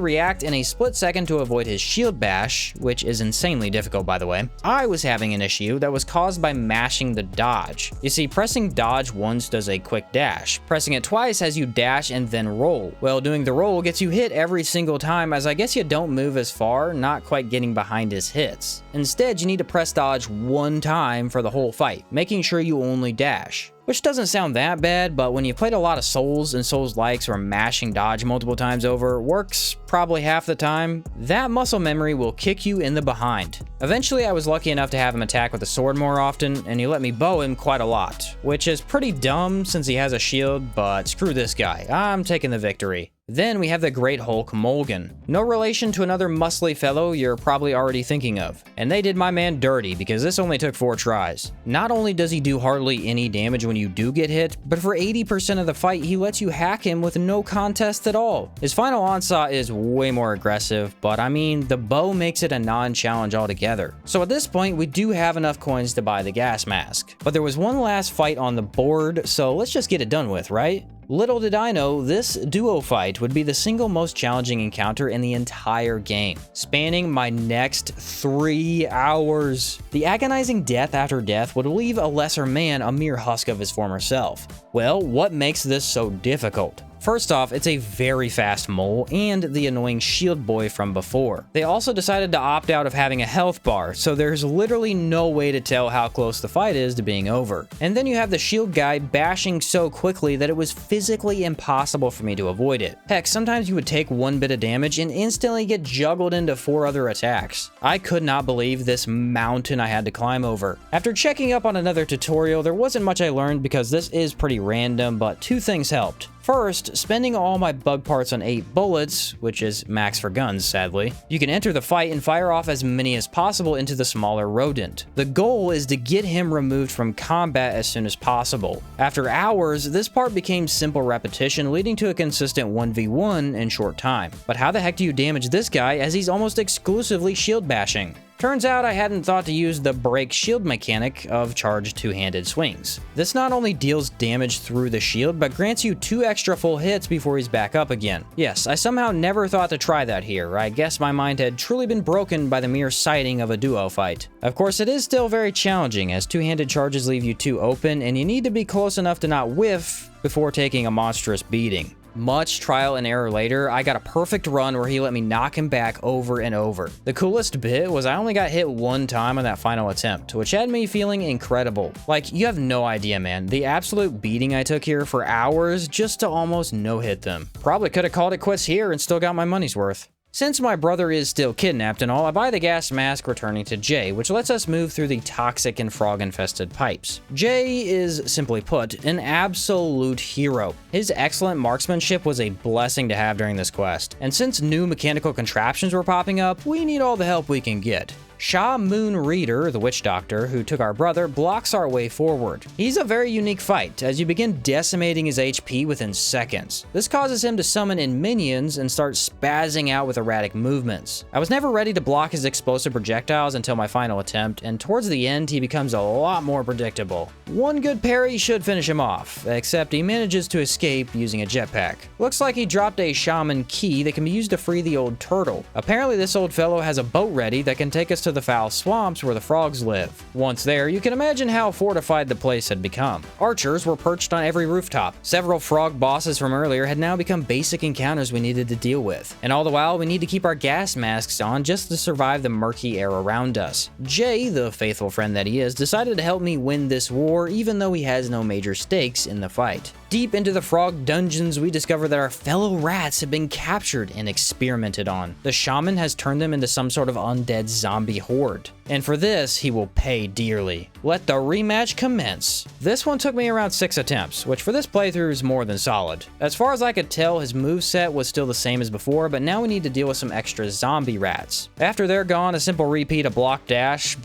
react in a split second to avoid his shield bash, which is insanely difficult by the way. I was having an issue that was caused by mashing the dodge. You see, pressing dodge once does a quick dash. Pressing it twice has you dash and then roll. Well, doing the roll gets you hit every single time, as I guess you don't move as far, not quite getting behind his hits. Instead, you need to press dodge one time for the whole fight, making sure you only dash. Which doesn't sound that bad, but when you've played a lot of Souls and Souls-likes where mashing dodge multiple times over works probably half the time, that muscle memory will kick you in the behind. Eventually, I was lucky enough to have him attack with a sword more often, and he let me bow him quite a lot, which is pretty dumb since he has a shield, but screw this guy, I'm taking the victory. Then we have the Great Hulk Mulgan. No relation to another muscly fellow you're probably already thinking of. And they did my man dirty because this only took 4 tries. Not only does he do hardly any damage when you do get hit, but for 80% of the fight he lets you hack him with no contest at all. His final onslaught is way more aggressive, but I mean, the bow makes it a non-challenge altogether. So at this point, we do have enough coins to buy the gas mask. But there was one last fight on the board, so let's just get it done with, right? Little did I know, this duo fight would be the single most challenging encounter in the entire game, spanning my next 3 hours. The agonizing death after death would leave a lesser man a mere husk of his former self. Well, what makes this so difficult? First off, it's a very fast mole and the annoying shield boy from before. They also decided to opt out of having a health bar, so there's literally no way to tell how close the fight is to being over. And then you have the shield guy bashing so quickly that it was physically impossible for me to avoid it. Heck, sometimes you would take 1 bit of damage and instantly get juggled into 4 other attacks. I could not believe this mountain I had to climb over. After checking up on another tutorial, there wasn't much I learned because this is pretty random, but 2 things helped. First, spending all my bug parts on 8 bullets, which is max for guns, sadly, you can enter the fight and fire off as many as possible into the smaller rodent. The goal is to get him removed from combat as soon as possible. After hours, this part became simple repetition, leading to a consistent 1v1 in short time. But how the heck do you damage this guy as he's almost exclusively shield bashing? Turns out I hadn't thought to use the break shield mechanic of charged 2-handed swings. This not only deals damage through the shield, but grants you 2 extra full hits before he's back up again. Yes, I somehow never thought to try that here. I guess my mind had truly been broken by the mere sighting of a duo fight. Of course, it is still very challenging, as 2-handed charges leave you too open, and you need to be close enough to not whiff before taking a monstrous beating. Much trial and error later, I got a perfect run where he let me knock him back over and over. The coolest bit was I only got hit 1 time on that final attempt, which had me feeling incredible. Like, you have no idea, man. The absolute beating I took here for hours just to almost no-hit them. Probably could have called it quits here and still got my money's worth. Since my brother is still kidnapped and all, I buy the gas mask returning to Jay, which lets us move through the toxic and frog-infested pipes. Jay is, simply put, an absolute hero. His excellent marksmanship was a blessing to have during this quest, and since new mechanical contraptions were popping up, we need all the help we can get. Sha Moon Reader, the witch doctor who took our brother, blocks our way forward. He's a very unique fight, as you begin decimating his HP within seconds. This causes him to summon in minions and start spazzing out with erratic movements. I was never ready to block his explosive projectiles until my final attempt, and towards the end he becomes a lot more predictable. One good parry should finish him off, except he manages to escape using a jetpack. Looks like he dropped a shaman key that can be used to free the old turtle. Apparently this old fellow has a boat ready that can take us to the foul swamps where the frogs live. Once there, you can imagine how fortified the place had become. Archers were perched on every rooftop. Several frog bosses from earlier had now become basic encounters we needed to deal with. And all the while, we need to keep our gas masks on just to survive the murky air around us. Jay, the faithful friend that he is, decided to help me win this war even though he has no major stakes in the fight. Deep into the frog dungeons, we discover that our fellow rats have been captured and experimented on. The shaman has turned them into some sort of undead zombie horde. And for this, he will pay dearly. Let the rematch commence. This one took me around 6 attempts, which for this playthrough is more than solid. As far as I could tell, his moveset was still the same as before, but now we need to deal with some extra zombie rats. After they're gone, a simple repeat of block dash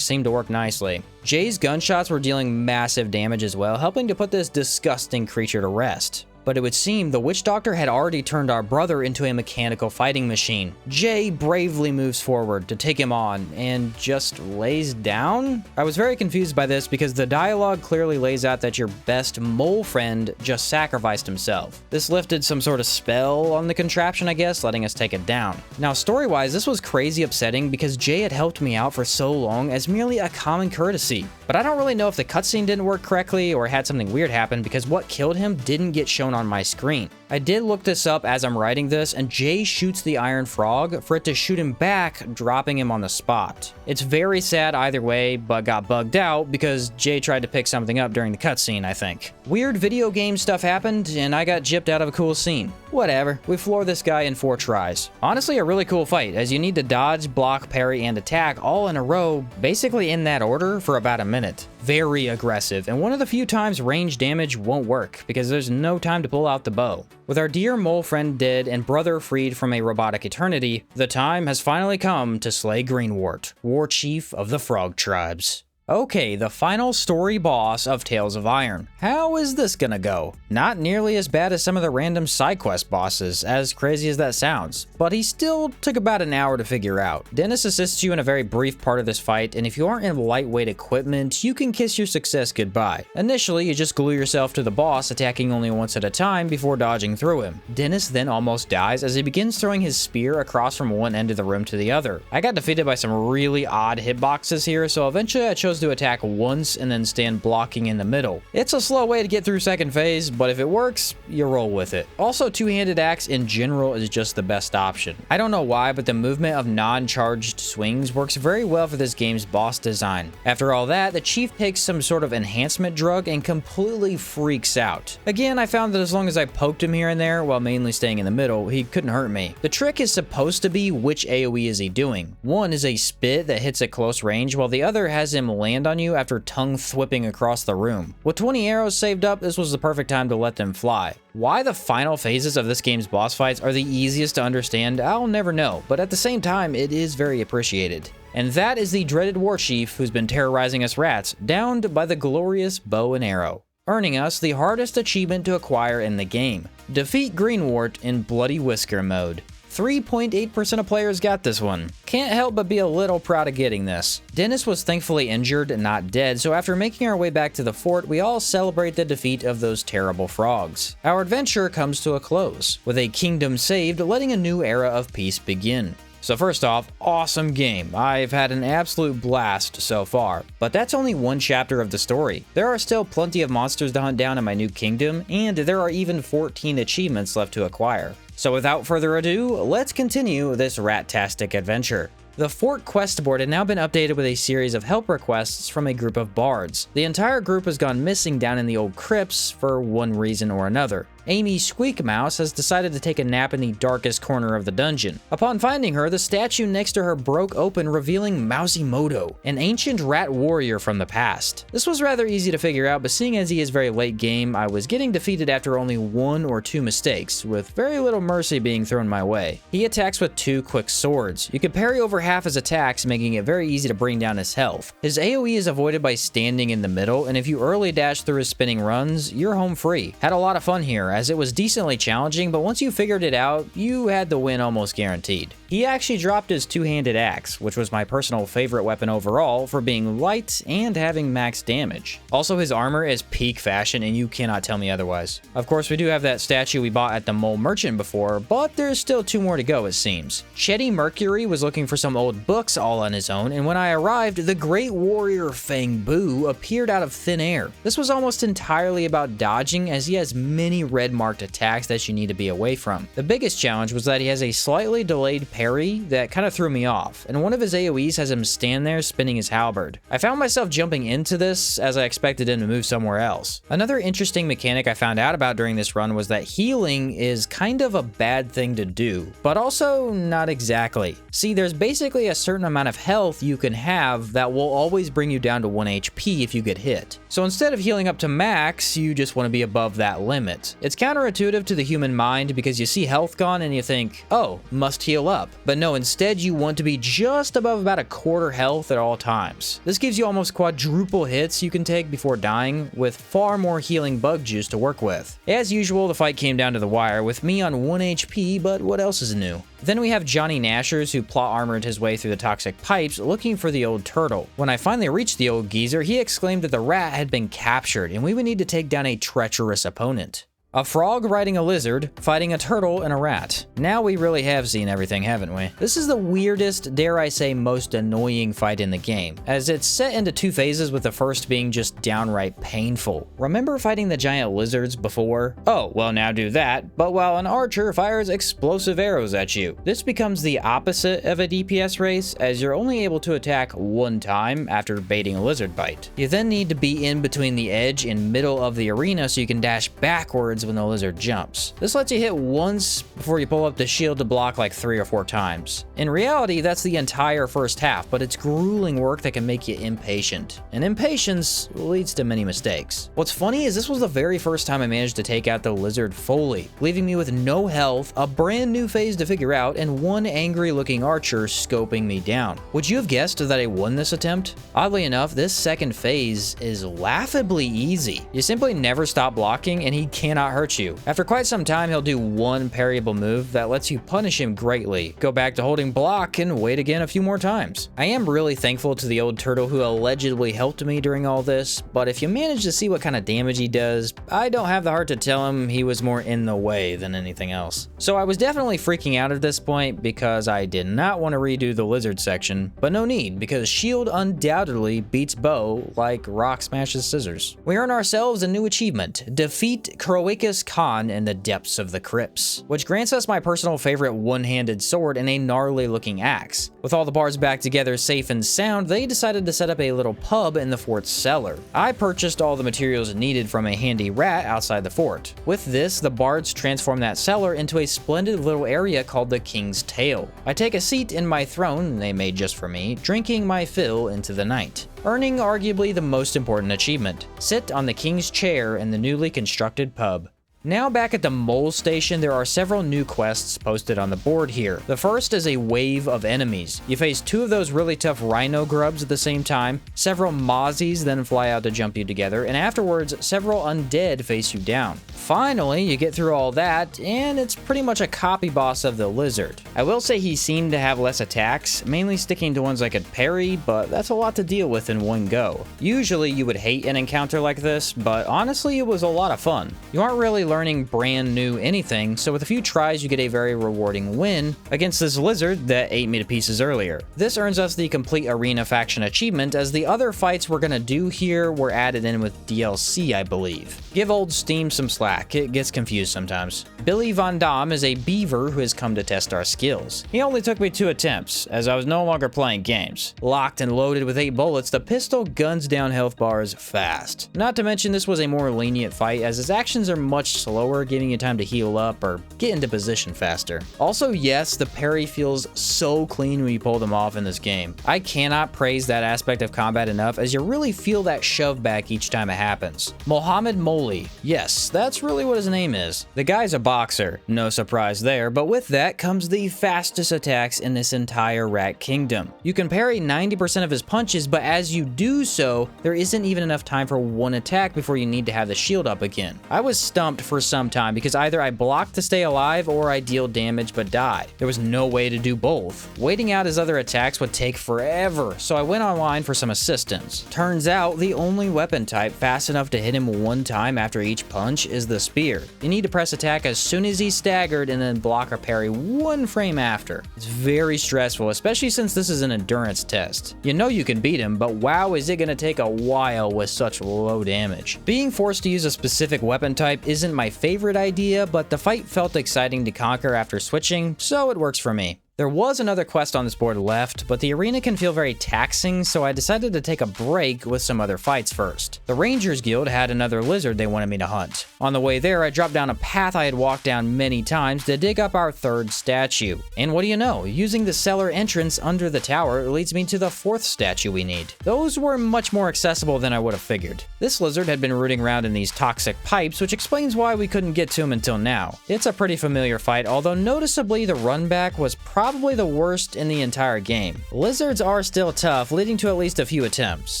seemed to work nicely. Jay's gunshots were dealing massive damage as well, helping to put this disgusting creature to rest. But it would seem the witch doctor had already turned our brother into a mechanical fighting machine. Jay bravely moves forward to take him on and just lays down? I was very confused by this because the dialogue clearly lays out that your best mole friend just sacrificed himself. This lifted some sort of spell on the contraption, I guess, letting us take it down. Now, story-wise, this was crazy upsetting because Jay had helped me out for so long as merely a common courtesy. But I don't really know if the cutscene didn't work correctly or had something weird happen because what killed him didn't get shown on my screen. I did look this up as I'm writing this, and Jay shoots the iron frog for it to shoot him back, dropping him on the spot. It's very sad either way, but got bugged out because Jay tried to pick something up during the cutscene, I think. Weird video game stuff happened, and I got gypped out of a cool scene. Whatever, we floor this guy in 4 tries. Honestly, a really cool fight, as you need to dodge, block, parry, and attack all in a row, basically in that order, for about a minute. Very aggressive, and one of the few times range damage won't work, because there's no time to pull out the bow. With our dear mole friend dead and brother freed from a robotic eternity, the time has finally come to slay Greenwart, war chief of the frog tribes. Okay, the final story boss of Tales of Iron. How is this gonna go? Not nearly as bad as some of the random side quest bosses, as crazy as that sounds, but he still took about an hour to figure out. Dennis assists you in a very brief part of this fight, and if you aren't in lightweight equipment, you can kiss your success goodbye. Initially, you just glue yourself to the boss, attacking only once at a time before dodging through him. Dennis then almost dies as he begins throwing his spear across from one end of the room to the other. I got defeated by some really odd hitboxes here, so eventually I chose to attack once and then stand blocking in the middle. It's a slow way to get through second phase, but if it works, you roll with it. Also, two-handed axe in general is just the best option. I don't know why, but the movement of non-charged swings works very well for this game's boss design. After all that, the chief takes some sort of enhancement drug and completely freaks out. Again, I found that as long as I poked him here and there while mainly staying in the middle, he couldn't hurt me. The trick is supposed to be which AoE is he doing. One is a spit that hits at close range, while the other has him land on you after tongue thwipping across the room. With 20 arrows saved up, this was the perfect time to let them fly. Why the final phases of this game's boss fights are the easiest to understand, I'll never know, but at the same time, it is very appreciated. And that is the dreaded war chief who's been terrorizing us rats, downed by the glorious bow and arrow, earning us the hardest achievement to acquire in the game: defeat Greenwart in Bloody Whisker mode. 3.8% of players got this one. Can't help but be a little proud of getting this. Dennis was thankfully injured and not dead, so after making our way back to the fort, we all celebrate the defeat of those terrible frogs. Our adventure comes to a close, with a kingdom saved, letting a new era of peace begin. So first off, awesome game. I've had an absolute blast so far, but that's only one chapter of the story. There are still plenty of monsters to hunt down in my new kingdom, and there are even 14 achievements left to acquire. So without further ado, let's continue this rat-tastic adventure. The fort quest board had now been updated with a series of help requests from a group of bards. The entire group has gone missing down in the old crypts for one reason or another. Amy Squeakmouse has decided to take a nap in the darkest corner of the dungeon. Upon finding her, the statue next to her broke open, revealing Mousimoto, an ancient rat warrior from the past. This was rather easy to figure out, but seeing as he is very late game, I was getting defeated after only 1 or 2 mistakes, with very little mercy being thrown my way. He attacks with 2 quick swords. You can parry over half his attacks, making it very easy to bring down his health. His AoE is avoided by standing in the middle, and if you early dash through his spinning runs, you're home free. Had a lot of fun here, as it was decently challenging, but once you figured it out, you had the win almost guaranteed. He actually dropped his 2-handed axe, which was my personal favorite weapon overall for being light and having max damage. Also, his armor is peak fashion, and you cannot tell me otherwise. Of course, we do have that statue we bought at the Mole Merchant before, but there's still 2 more to go, it seems. Chetty Mercury was looking for some old books all on his own, and when I arrived, the great warrior Fang Bu appeared out of thin air. This was almost entirely about dodging, as he has many red marked attacks that you need to be away from. The biggest challenge was that he has a slightly delayed parry that kind of threw me off, and one of his AoEs has him stand there spinning his halberd. I found myself jumping into this as I expected him to move somewhere else. Another interesting mechanic I found out about during this run was that healing is kind of a bad thing to do, but also not exactly. See, there's basically a certain amount of health you can have that will always bring you down to 1 HP if you get hit. So instead of healing up to max, you just want to be above that limit. It's counterintuitive to the human mind because you see health gone and you think, oh, must heal up. But no, instead you want to be just above about a quarter health at all times. This gives you almost quadruple hits you can take before dying, with far more healing bug juice to work with. As usual, the fight came down to the wire, with me on 1 HP, but what else is new? Then we have Johnny Nashers, who plot armored his way through the toxic pipes looking for the old turtle. When I finally reached the old geezer, he exclaimed that the rat had been captured and we would need to take down a treacherous opponent. A frog riding a lizard, fighting a turtle and a rat. Now we really have seen everything, haven't we? This is the weirdest, dare I say most annoying fight in the game, as it's set into 2 phases, with the first being just downright painful. Remember fighting the giant lizards before? Oh, well now do that, but while an archer fires explosive arrows at you. This becomes the opposite of a DPS race, as you're only able to attack 1 time after baiting a lizard bite. You then need to be in between the edge and middle of the arena so you can dash backwards when the lizard jumps. This lets you hit once before you pull up the shield to block like 3 or 4 times. In reality, that's the entire first half, but it's grueling work that can make you impatient. And impatience leads to many mistakes. What's funny is this was the very first time I managed to take out the lizard fully, leaving me with no health, a brand new phase to figure out, and 1 angry looking archer scoping me down. Would you have guessed that I won this attempt? Oddly enough, this second phase is laughably easy. You simply never stop blocking and he cannot hurt you. After quite some time, he'll do 1 parryable move that lets you punish him greatly, go back to holding block, and wait again a few more times. I am really thankful to the old turtle who allegedly helped me during all this, but if you manage to see what kind of damage he does, I don't have the heart to tell him he was more in the way than anything else. So I was definitely freaking out at this point because I did not want to redo the lizard section, but no need, because shield undoubtedly beats bow like rock smashes scissors. We earn ourselves a new achievement: defeat Croacus Khan in the depths of the crypts, which grants us my personal favorite 1-handed sword and a gnarly looking axe. With all the bars back together safe and sound, they decided to set up a little pub in the fort's cellar. I purchased all the materials needed from a handy rat outside the fort. With this, the bards transform that cellar into a splendid little area called the King's Tail. I take a seat in my throne they made just for me, drinking my fill into the night, earning arguably the most important achievement: sit on the king's chair in the newly constructed pub. Now back at the Mole Station, there are several new quests posted on the board here. The first is a wave of enemies. You face 2 of those really tough rhino grubs at the same time, several mozzies then fly out to jump you together, and afterwards, several undead face you down. Finally, you get through all that, and it's pretty much a copy boss of the lizard. I will say he seemed to have less attacks, mainly sticking to ones I could parry, but that's a lot to deal with in one go. Usually you would hate an encounter like this, but honestly it was a lot of fun. You aren't really learning brand new anything, so with a few tries you get a very rewarding win against this lizard that ate me to pieces earlier. This earns us the complete arena faction achievement, as the other fights we're gonna do here were added in with DLC, I believe. Give old Steam some slack, it gets confused sometimes. Billy Von Damme is a beaver who has come to test our skills. He only took me 2 attempts, as I was no longer playing games. Locked and loaded with 8 bullets, the pistol guns down health bars fast. Not to mention this was a more lenient fight, as his actions are much slower, giving you time to heal up or get into position faster. Also, yes, the parry feels so clean when you pull them off in this game. I cannot praise that aspect of combat enough, as you really feel that shove back each time it happens. Mohammed Moli. Yes, that's really what his name is. The guy's a boxer, no surprise there, but with that comes the fastest attacks in this entire Rat Kingdom. You can parry 90% of his punches, but as you do so, there isn't even enough time for one attack before you need to have the shield up again. I was stumped for some time because either I blocked to stay alive or I deal damage but die. There was no way to do both. Waiting out his other attacks would take forever, so I went online for some assistance. Turns out the only weapon type fast enough to hit him one time after each punch is the spear. You need to press attack as soon as he's staggered and then block or parry one frame after. It's very stressful, especially since this is an endurance test. You know you can beat him, but wow, is it going to take a while with such low damage. Being forced to use a specific weapon type isn't my favorite idea, but the fight felt exciting to conquer after switching, so it works for me. There was another quest on this board left, but the arena can feel very taxing, so I decided to take a break with some other fights first. The Rangers Guild had another lizard they wanted me to hunt. On the way there, I dropped down a path I had walked down many times to dig up our third statue. And what do you know, using the cellar entrance under the tower leads me to the fourth statue we need. Those were much more accessible than I would have figured. This lizard had been rooting around in these toxic pipes, which explains why we couldn't get to him until now. It's a pretty familiar fight, although noticeably the run back was probably the worst in the entire game. Lizards are still tough, leading to at least a few attempts,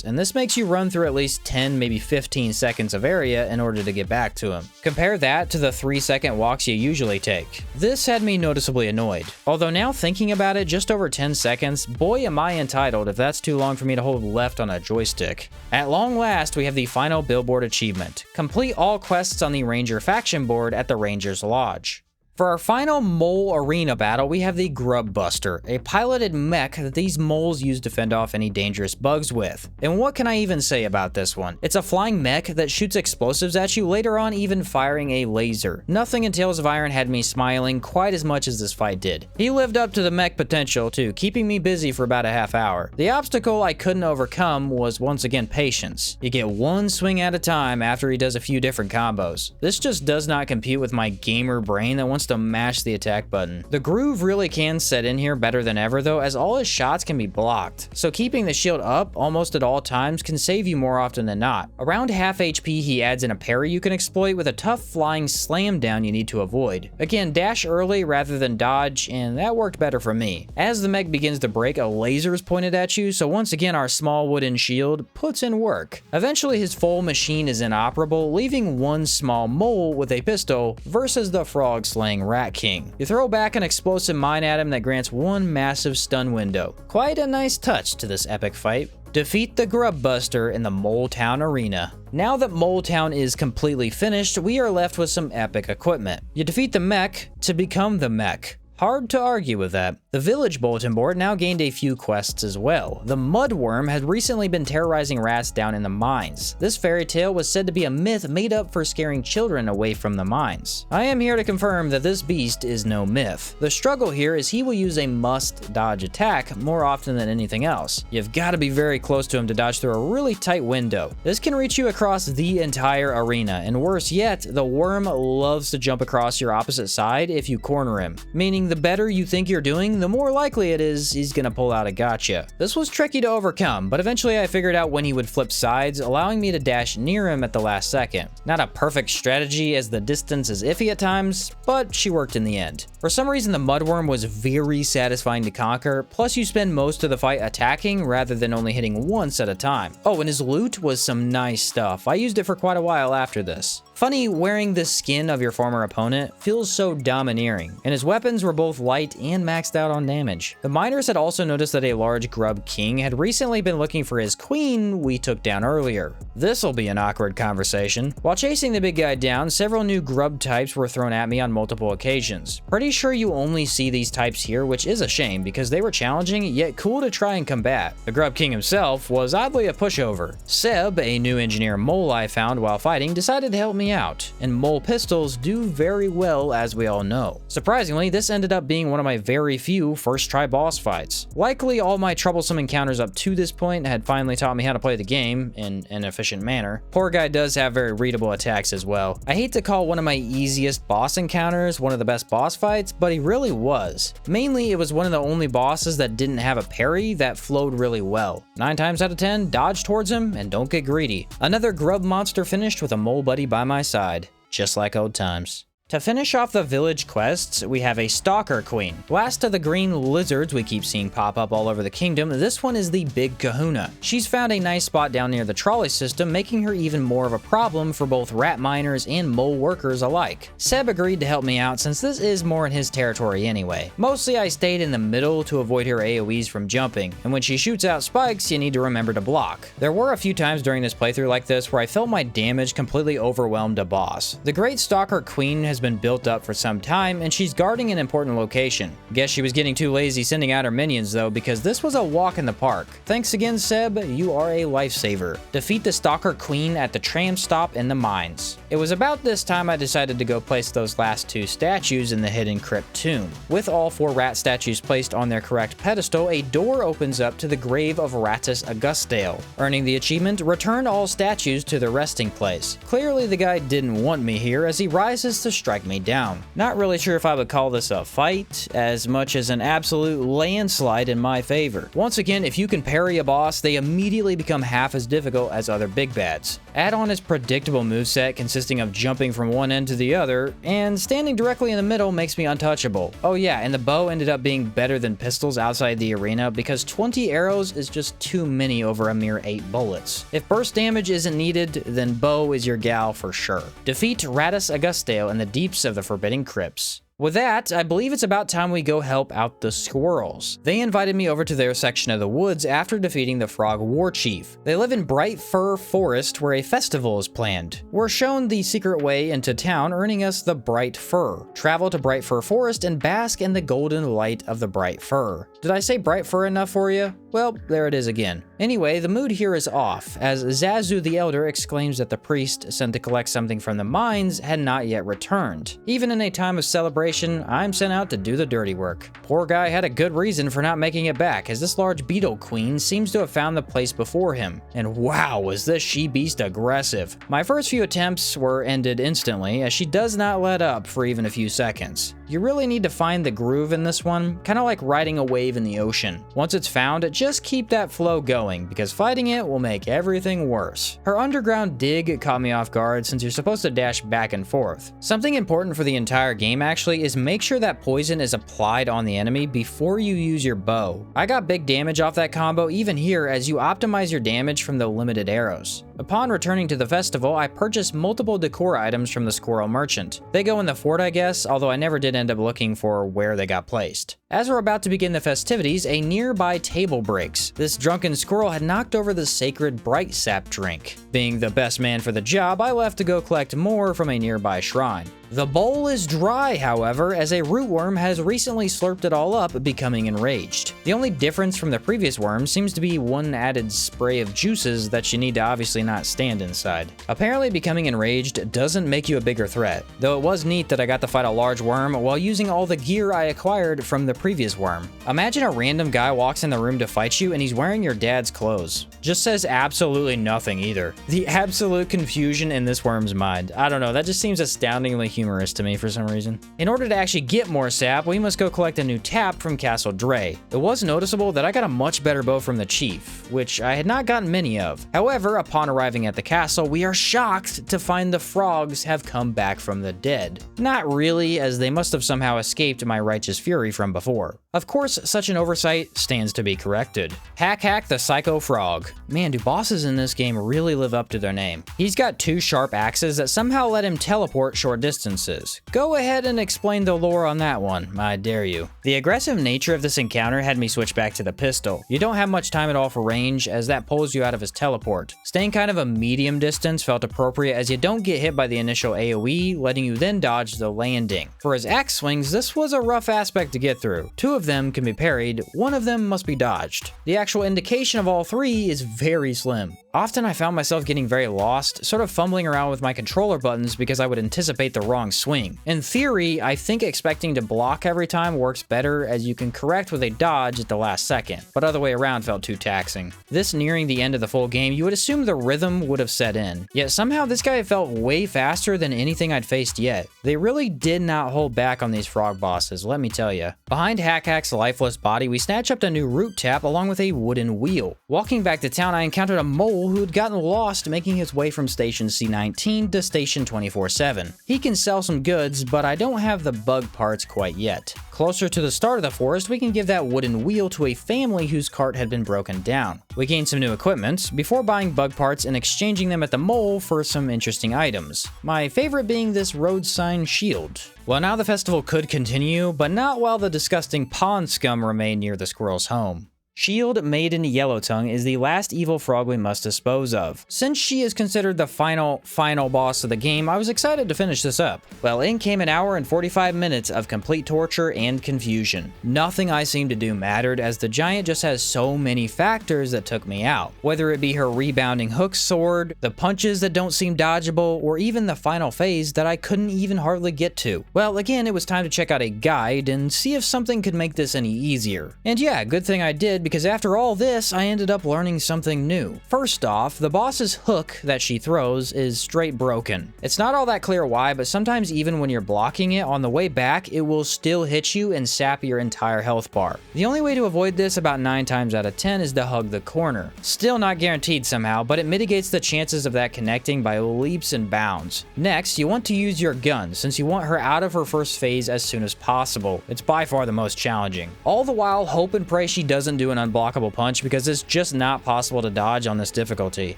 and this makes you run through at least 10, maybe 15 seconds of area in order to get back to him. Compare that to the 3-second walks you usually take. This had me noticeably annoyed. Although now thinking about it, just over 10 seconds, boy am I entitled if that's too long for me to hold left on a joystick. At long last, we have the final billboard achievement. Complete all quests on the Ranger faction board at the Ranger's Lodge. For our final mole arena battle, we have the Grub Buster, a piloted mech that these moles use to fend off any dangerous bugs with. And what can I even say about this one? It's a flying mech that shoots explosives at you, later on even firing a laser. Nothing in Tales of Iron had me smiling quite as much as this fight did. He lived up to the mech potential too, keeping me busy for about a half hour. The obstacle I couldn't overcome was once again patience. You get one swing at a time after he does a few different combos. This just does not compute with my gamer brain that wants to mash the attack button. The groove really can set in here better than ever though, as all his shots can be blocked, so keeping the shield up almost at all times can save you more often than not. Around half HP he adds in a parry you can exploit with a tough flying slam down you need to avoid. Again, dash early rather than dodge, and that worked better for me. As the mech begins to break, a laser is pointed at you, so once again our small wooden shield puts in work. Eventually his full machine is inoperable, leaving one small mole with a pistol versus the frog slaying Rat King. You throw back an explosive mine at him that grants one massive stun window. Quite a nice touch to this epic fight. Defeat the Grub Buster in the Mole Town Arena. Now that Mole Town is completely finished, we are left with some epic equipment. You defeat the mech to become the mech. Hard to argue with that. The village bulletin board now gained a few quests as well. The Mudworm had recently been terrorizing rats down in the mines. This fairy tale was said to be a myth made up for scaring children away from the mines. I am here to confirm that this beast is no myth. The struggle here is he will use a must dodge attack more often than anything else. You've got to be very close to him to dodge through a really tight window. This can reach you across the entire arena, and worse yet, the worm loves to jump across your opposite side if you corner him, meaning the better you think you're doing, the more likely it is he's gonna pull out a gotcha. This was tricky to overcome, but eventually I figured out when he would flip sides, allowing me to dash near him at the last second. Not a perfect strategy as the distance is iffy at times, but she worked in the end. For some reason the Mudworm was very satisfying to conquer, plus you spend most of the fight attacking rather than only hitting once at a time. Oh, and his loot was some nice stuff. I used it for quite a while after this. Funny, wearing the skin of your former opponent feels so domineering, and his weapons were both light and maxed out on damage. The miners had also noticed that a large grub king had recently been looking for his queen we took down earlier. This'll be an awkward conversation. While chasing the big guy down, several new grub types were thrown at me on multiple occasions. Pretty sure you only see these types here, which is a shame because they were challenging yet cool to try and combat. The grub king himself was oddly a pushover. Seb, a new engineer mole I found while fighting, decided to help me me out, and mole pistols do very well, as we all know. Surprisingly, this ended up being one of my very few first try boss fights. Likely all my troublesome encounters up to this point had finally taught me how to play the game in an efficient manner. Poor guy does have very readable attacks as well. I hate to call one of my easiest boss encounters one of the best boss fights, but he really was. Mainly, it was one of the only bosses that didn't have a parry that flowed really well. 9 times out of 10, dodge towards him and don't get greedy. Another grub monster finished with a mole buddy by my side, just like old times. To finish off the village quests, we have a Stalker Queen. Last of the green lizards we keep seeing pop up all over the kingdom, this one is the Big Kahuna. She's found a nice spot down near the trolley system, making her even more of a problem for both rat miners and mole workers alike. Seb agreed to help me out since this is more in his territory anyway. Mostly I stayed in the middle to avoid her AoEs from jumping, and when she shoots out spikes, you need to remember to block. There were a few times during this playthrough like this where I felt my damage completely overwhelmed a boss. The Great Stalker Queen has been built up for some time, and she's guarding an important location. Guess she was getting too lazy sending out her minions though, because this was a walk in the park. Thanks again, Seb, you are a lifesaver. Defeat the Stalker Queen at the tram stop in the mines. It was about this time I decided to go place those last 2 statues in the hidden crypt tomb. With all 4 rat statues placed on their correct pedestal, a door opens up to the grave of Rattus Augustale. Earning the achievement, return all statues to their resting place. Clearly the guy didn't want me here, as he rises to strike me down. Not really sure if I would call this a fight, as much as an absolute landslide in my favor. Once again, if you can parry a boss, they immediately become half as difficult as other big bads. Add on his predictable moveset consisting of jumping from one end to the other, and standing directly in the middle makes me untouchable. Oh yeah, and the bow ended up being better than pistols outside the arena because 20 arrows is just too many over a mere 8 bullets. If burst damage isn't needed, then bow is your gal for sure. Defeat Rattus Augustale in the deeps of the Forbidden Crypts. With that, I believe it's about time we go help out the squirrels. They invited me over to their section of the woods after defeating the frog war chief. They live in Bright Fir Forest, where a festival is planned. We're shown the secret way into town, earning us the Bright Fir. Travel to Bright Fir Forest and bask in the golden light of the Bright Fir. Did I say Bright Fir enough for you? Well, there it is again. Anyway, the mood here is off, as Zazu the Elder exclaims that the priest sent to collect something from the mines had not yet returned. Even in a time of celebration, I'm sent out to do the dirty work. Poor guy had a good reason for not making it back, as this large beetle queen seems to have found the place before him. And wow, was this she-beast aggressive. My first few attempts were ended instantly, as she does not let up for even a few seconds. You really need to find the groove in this one, kind of like riding a wave in the ocean. Once it's found, just keep that flow going, because fighting it will make everything worse. Her underground dig caught me off guard since you're supposed to dash back and forth. Something important for the entire game actually is make sure that poison is applied on the enemy before you use your bow. I got big damage off that combo even here, as you optimize your damage from the limited arrows. Upon returning to the festival, I purchased multiple decor items from the squirrel merchant. They go in the fort, I guess, although I never did end up looking for where they got placed. As we're about to begin the festivities, a nearby table breaks. This drunken squirrel had knocked over the sacred bright sap drink. Being the best man for the job, I left to go collect more from a nearby shrine. The bowl is dry, however, as a rootworm has recently slurped it all up, becoming enraged. The only difference from the previous worm seems to be one added spray of juices that you need to obviously not stand inside. Apparently becoming enraged doesn't make you a bigger threat, though it was neat that I got to fight a large worm while using all the gear I acquired from the previous worm. Imagine a random guy walks in the room to fight you and he's wearing your dad's clothes. Just says absolutely nothing either. The absolute confusion in this worm's mind. I don't know, that just seems astoundingly humorous to me for some reason. In order to actually get more sap, we must go collect a new tap from Castle Dre. It was noticeable that I got a much better bow from the chief, which I had not gotten many of. However, upon arriving at the castle, we are shocked to find the frogs have come back from the dead. Not really, as they must have somehow escaped my righteous fury from before. Of course, such an oversight stands to be corrected. Hack the Psycho Frog. Man, do bosses in this game really live up to their name. He's got 2 sharp axes that somehow let him teleport short distances. Go ahead and explain the lore on that one, I dare you. The aggressive nature of this encounter had me switch back to the pistol. You don't have much time at all for range, as that pulls you out of his teleport. Staying kind of a medium distance felt appropriate, as you don't get hit by the initial AoE, letting you then dodge the landing. For his axe swings, this was a rough aspect to get through. 2 of of them can be parried, one of them must be dodged. The actual indication of all three is very slim. Often I found myself getting very lost, sort of fumbling around with my controller buttons because I would anticipate the wrong swing. In theory, I think expecting to block every time works better, as you can correct with a dodge at the last second, but other way around felt too taxing. This nearing the end of the full game, you would assume the rhythm would have set in, yet somehow this guy felt way faster than anything I'd faced yet. They really did not hold back on these frog bosses, let me tell ya. Behind Hack's lifeless body, we snatch up a new root tap along with a wooden wheel. Walking back to town, I encountered a mole who had gotten lost making his way from station C19 to station 24/7. He can sell some goods, but I don't have the bug parts quite yet. Closer to the start of the forest, we can give that wooden wheel to a family whose cart had been broken down. We gain some new equipment before buying bug parts and exchanging them at the mole for some interesting items. My favorite being this road sign shield. Well, now the festival could continue, but not while the disgusting pond scum remain near the squirrel's home. Shield Maiden Yellowtongue is the last evil frog we must dispose of. Since she is considered the final boss of the game, I was excited to finish this up. Well, in came an hour and 45 minutes of complete torture and confusion. Nothing I seemed to do mattered, as the giant just has so many factors that took me out. Whether it be her rebounding hook sword, the punches that don't seem dodgeable, or even the final phase that I couldn't even hardly get to. Well, again, it was time to check out a guide and see if something could make this any easier. And yeah, good thing I did, because after all this, I ended up learning something new. First off, the boss's hook that she throws is straight broken. It's not all that clear why, but sometimes even when you're blocking it, on the way back, it will still hit you and sap your entire health bar. The only way to avoid this about 9 times out of 10 is to hug the corner. Still not guaranteed somehow, but it mitigates the chances of that connecting by leaps and bounds. Next, you want to use your gun, since you want her out of her first phase as soon as possible. It's by far the most challenging. All the while, hope and pray she doesn't do an unblockable punch, because it's just not possible to dodge on this difficulty.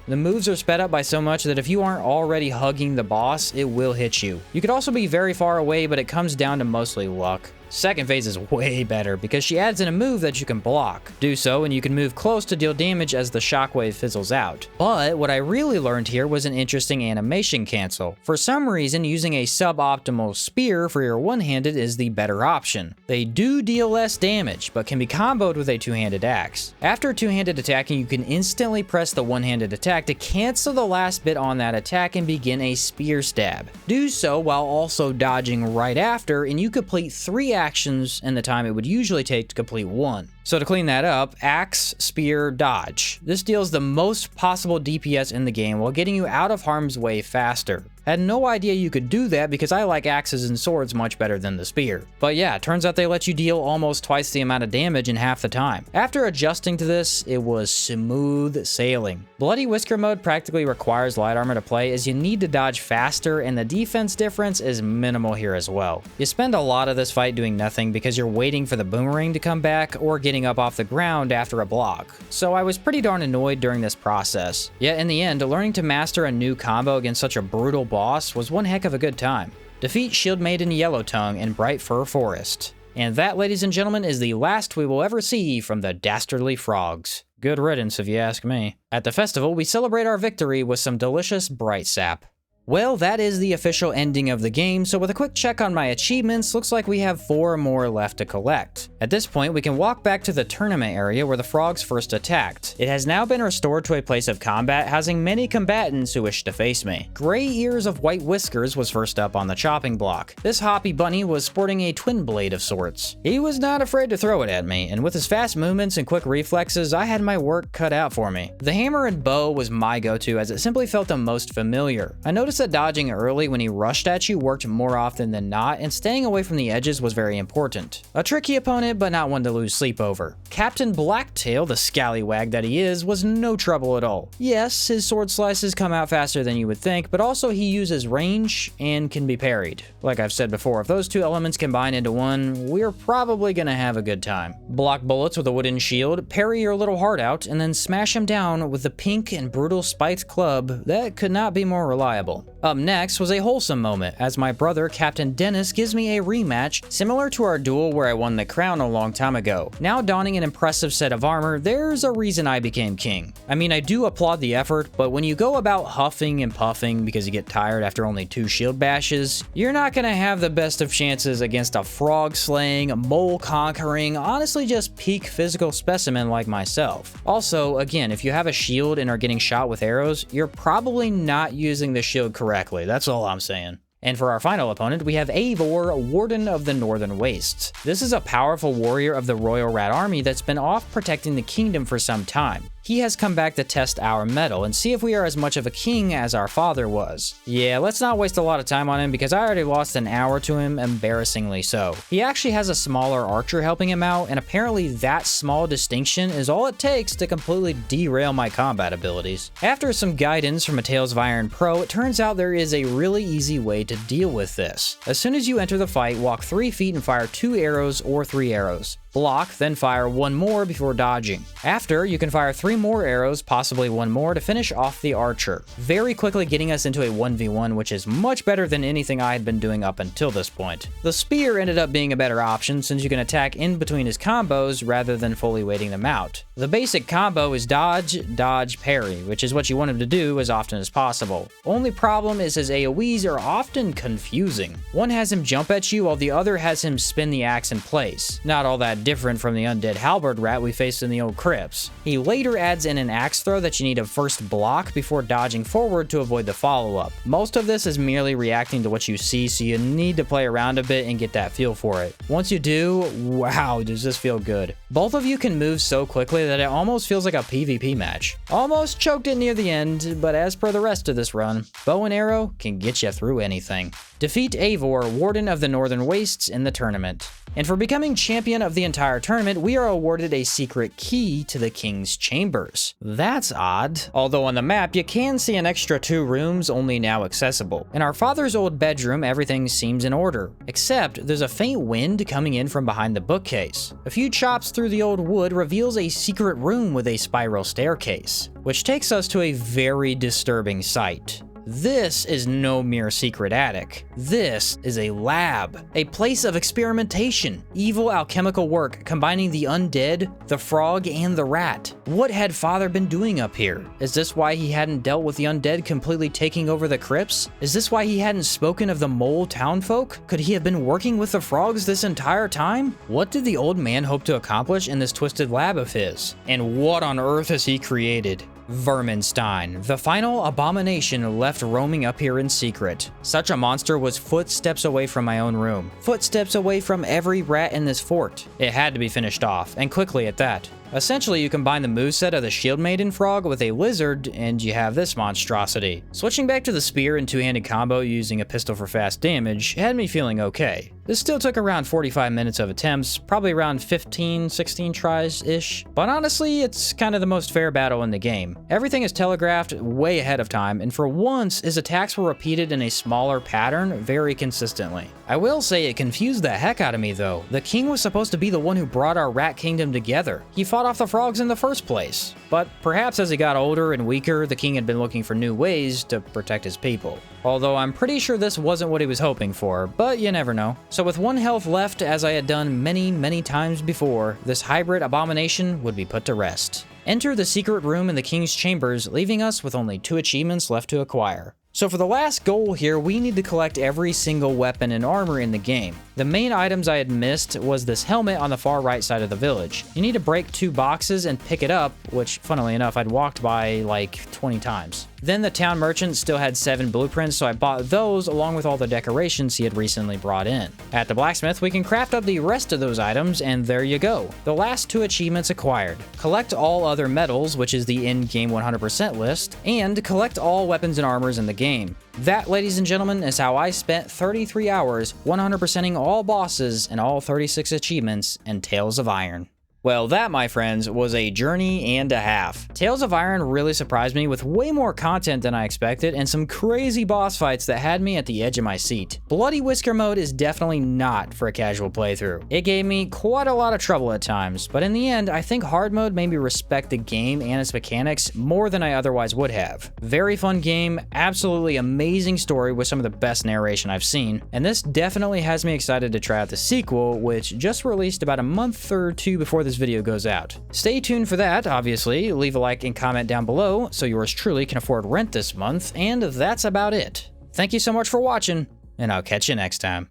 The moves are sped up by so much that if you aren't already hugging the boss, it will hit you. You could also be very far away, but it comes down to mostly luck. Second phase is way better because she adds in a move that you can block. Do so and you can move close to deal damage as the shockwave fizzles out. But what I really learned here was an interesting animation cancel. For some reason, using a suboptimal spear for your one-handed is the better option. They do deal less damage, but can be comboed with a two-handed axe. After two-handed attacking, you can instantly press the one-handed attack to cancel the last bit on that attack and begin a spear stab. Do so while also dodging right after, and you complete 3 actions in the time it would usually take to complete 1. So to clean that up, axe, spear, dodge. This deals the most possible DPS in the game while getting you out of harm's way faster. Had no idea you could do that because I like axes and swords much better than the spear. But yeah, turns out they let you deal almost twice the amount of damage in half the time. After adjusting to this, it was smooth sailing. Bloody Whisker mode practically requires light armor to play, as you need to dodge faster, and the defense difference is minimal here as well. You spend a lot of this fight doing nothing because you're waiting for the boomerang to come back or getting up off the ground after a block. So I was pretty darn annoyed during this process. Yet in the end, learning to master a new combo against such a brutal boss was one heck of a good time. Defeat Shield Maiden Yellowtongue in Bright Fir Forest. And that, ladies and gentlemen, is the last we will ever see from the dastardly frogs. Good riddance if you ask me. At the festival, we celebrate our victory with some delicious bright sap. Well, that is the official ending of the game, so with a quick check on my achievements, looks like we have 4 more left to collect. At this point, we can walk back to the tournament area where the frogs first attacked. It has now been restored to a place of combat, housing many combatants who wish to face me. Gray Ears of White Whiskers was first up on the chopping block. This hoppy bunny was sporting a twin blade of sorts. He was not afraid to throw it at me, and with his fast movements and quick reflexes, I had my work cut out for me. The hammer and bow was my go-to, as it simply felt the most familiar. I noticed that dodging early when he rushed at you worked more often than not, and staying away from the edges was very important. A tricky opponent, but not one to lose sleep over. Captain Blacktail, the scallywag that he is, was no trouble at all. Yes, his sword slices come out faster than you would think, but also he uses range and can be parried. Like I've said before, if those 2 elements combine into one, we're probably gonna have a good time. Block bullets with a wooden shield, parry your little heart out, and then smash him down with the pink and brutal spiked club that could not be more reliable. Up next was a wholesome moment, as my brother Captain Dennis gives me a rematch similar to our duel where I won the crown a long time ago. Now donning an impressive set of armor, there's a reason I became king. I mean, I do applaud the effort, but when you go about huffing and puffing because you get tired after only 2 shield bashes, you're not gonna have the best of chances against a frog slaying, mole conquering, honestly just peak physical specimen like myself. Also, again, if you have a shield and are getting shot with arrows, you're probably not using the shield correctly. That's all I'm saying. And for our final opponent, we have Eivor, Warden of the Northern Wastes. This is a powerful warrior of the Royal Rat Army that's been off protecting the kingdom for some time. He has come back to test our mettle and see if we are as much of a king as our father was. Yeah, let's not waste a lot of time on him because I already lost an hour to him, embarrassingly so. He actually has a smaller archer helping him out, and apparently that small distinction is all it takes to completely derail my combat abilities. After some guidance from a Tales of Iron pro, it turns out there is a really easy way to deal with this. As soon as you enter the fight, walk 3 feet and fire 2 arrows or 3 arrows. Block, then fire 1 more before dodging. After, you can fire 3 more arrows, possibly 1 more, to finish off the archer, very quickly getting us into a 1v1, which is much better than anything I had been doing up until this point. The spear ended up being a better option since you can attack in between his combos rather than fully waiting them out. The basic combo is dodge, dodge, parry, which is what you want him to do as often as possible. Only problem is his AoEs are often confusing. One has him jump at you while the other has him spin the axe in place. Not all that different from the undead halberd rat we faced in the old crypts. He later adds in an axe throw that you need to first block before dodging forward to avoid the follow-up. Most of this is merely reacting to what you see, so you need to play around a bit and get that feel for it. Once you do, wow, does this feel good. Both of you can move so quickly that it almost feels like a PvP match. Almost choked it near the end, but as per the rest of this run, bow and arrow can get you through anything. Defeat Eivor, Warden of the Northern Wastes, in the tournament. And for becoming champion of the entire tournament, we are awarded a secret key to the King's Chambers. That's odd. Although on the map, you can see an extra 2 rooms only now accessible. In our father's old bedroom, everything seems in order, except there's a faint wind coming in from behind the bookcase. A few chops through the old wood reveals a secret room with a spiral staircase, which takes us to a very disturbing sight. This is no mere secret attic. This is a lab, a place of experimentation, evil alchemical work combining the undead, the frog, and the rat. What had father been doing up here? Is this why he hadn't dealt with the undead completely taking over the crypts? Is this why he hadn't spoken of the mole townfolk? Could he have been working with the frogs this entire time? What did the old man hope to accomplish in this twisted lab of his? And what on earth has he created? Verminstein, the final abomination left roaming up here in secret. Such a monster was footsteps away from my own room, footsteps away from every rat in this fort. It had to be finished off, and quickly at that. Essentially, you combine the moveset of the Shield Maiden frog with a lizard, and you have this monstrosity. Switching back to the spear and 2-handed combo using a pistol for fast damage had me feeling okay. This still took around 45 minutes of attempts, probably around 15, 16 tries-ish, but honestly, it's kind of the most fair battle in the game. Everything is telegraphed way ahead of time, and for once, his attacks were repeated in a smaller pattern very consistently. I will say it confused the heck out of me though. The king was supposed to be the one who brought our rat kingdom together. He fought off the frogs in the first place. But perhaps as he got older and weaker, the king had been looking for new ways to protect his people. Although I'm pretty sure this wasn't what he was hoping for, but you never know. So with 1 health left, as I had done many times before, this hybrid abomination would be put to rest. Enter the secret room in the King's Chambers, leaving us with only 2 achievements left to acquire. So for the last goal here, we need to collect every single weapon and armor in the game. The main items I had missed was this helmet on the far right side of the village. You need to break 2 boxes and pick it up, which funnily enough, I'd walked by like 20 times. Then the town merchant still had 7 blueprints, so I bought those along with all the decorations he had recently brought in. At the blacksmith, we can craft up the rest of those items, and there you go. The last 2 achievements acquired. Collect all other medals, which is the in-game 100% list, and collect all weapons and armors in the game. That, ladies and gentlemen, is how I spent 33 hours 100%ing all bosses and all 36 achievements in Tales of Iron. Well, that, my friends, was a journey and a half. Tales of Iron really surprised me with way more content than I expected and some crazy boss fights that had me at the edge of my seat. Bloody Whisker mode is definitely not for a casual playthrough. It gave me quite a lot of trouble at times, but in the end, I think hard mode made me respect the game and its mechanics more than I otherwise would have. Very fun game, absolutely amazing story with some of the best narration I've seen, and this definitely has me excited to try out the sequel, which just released about a month or two before this video goes out. Stay tuned for that, obviously. Leave a like and comment down below so yours truly can afford rent this month, and that's about it. Thank you so much for watching, and I'll catch you next time.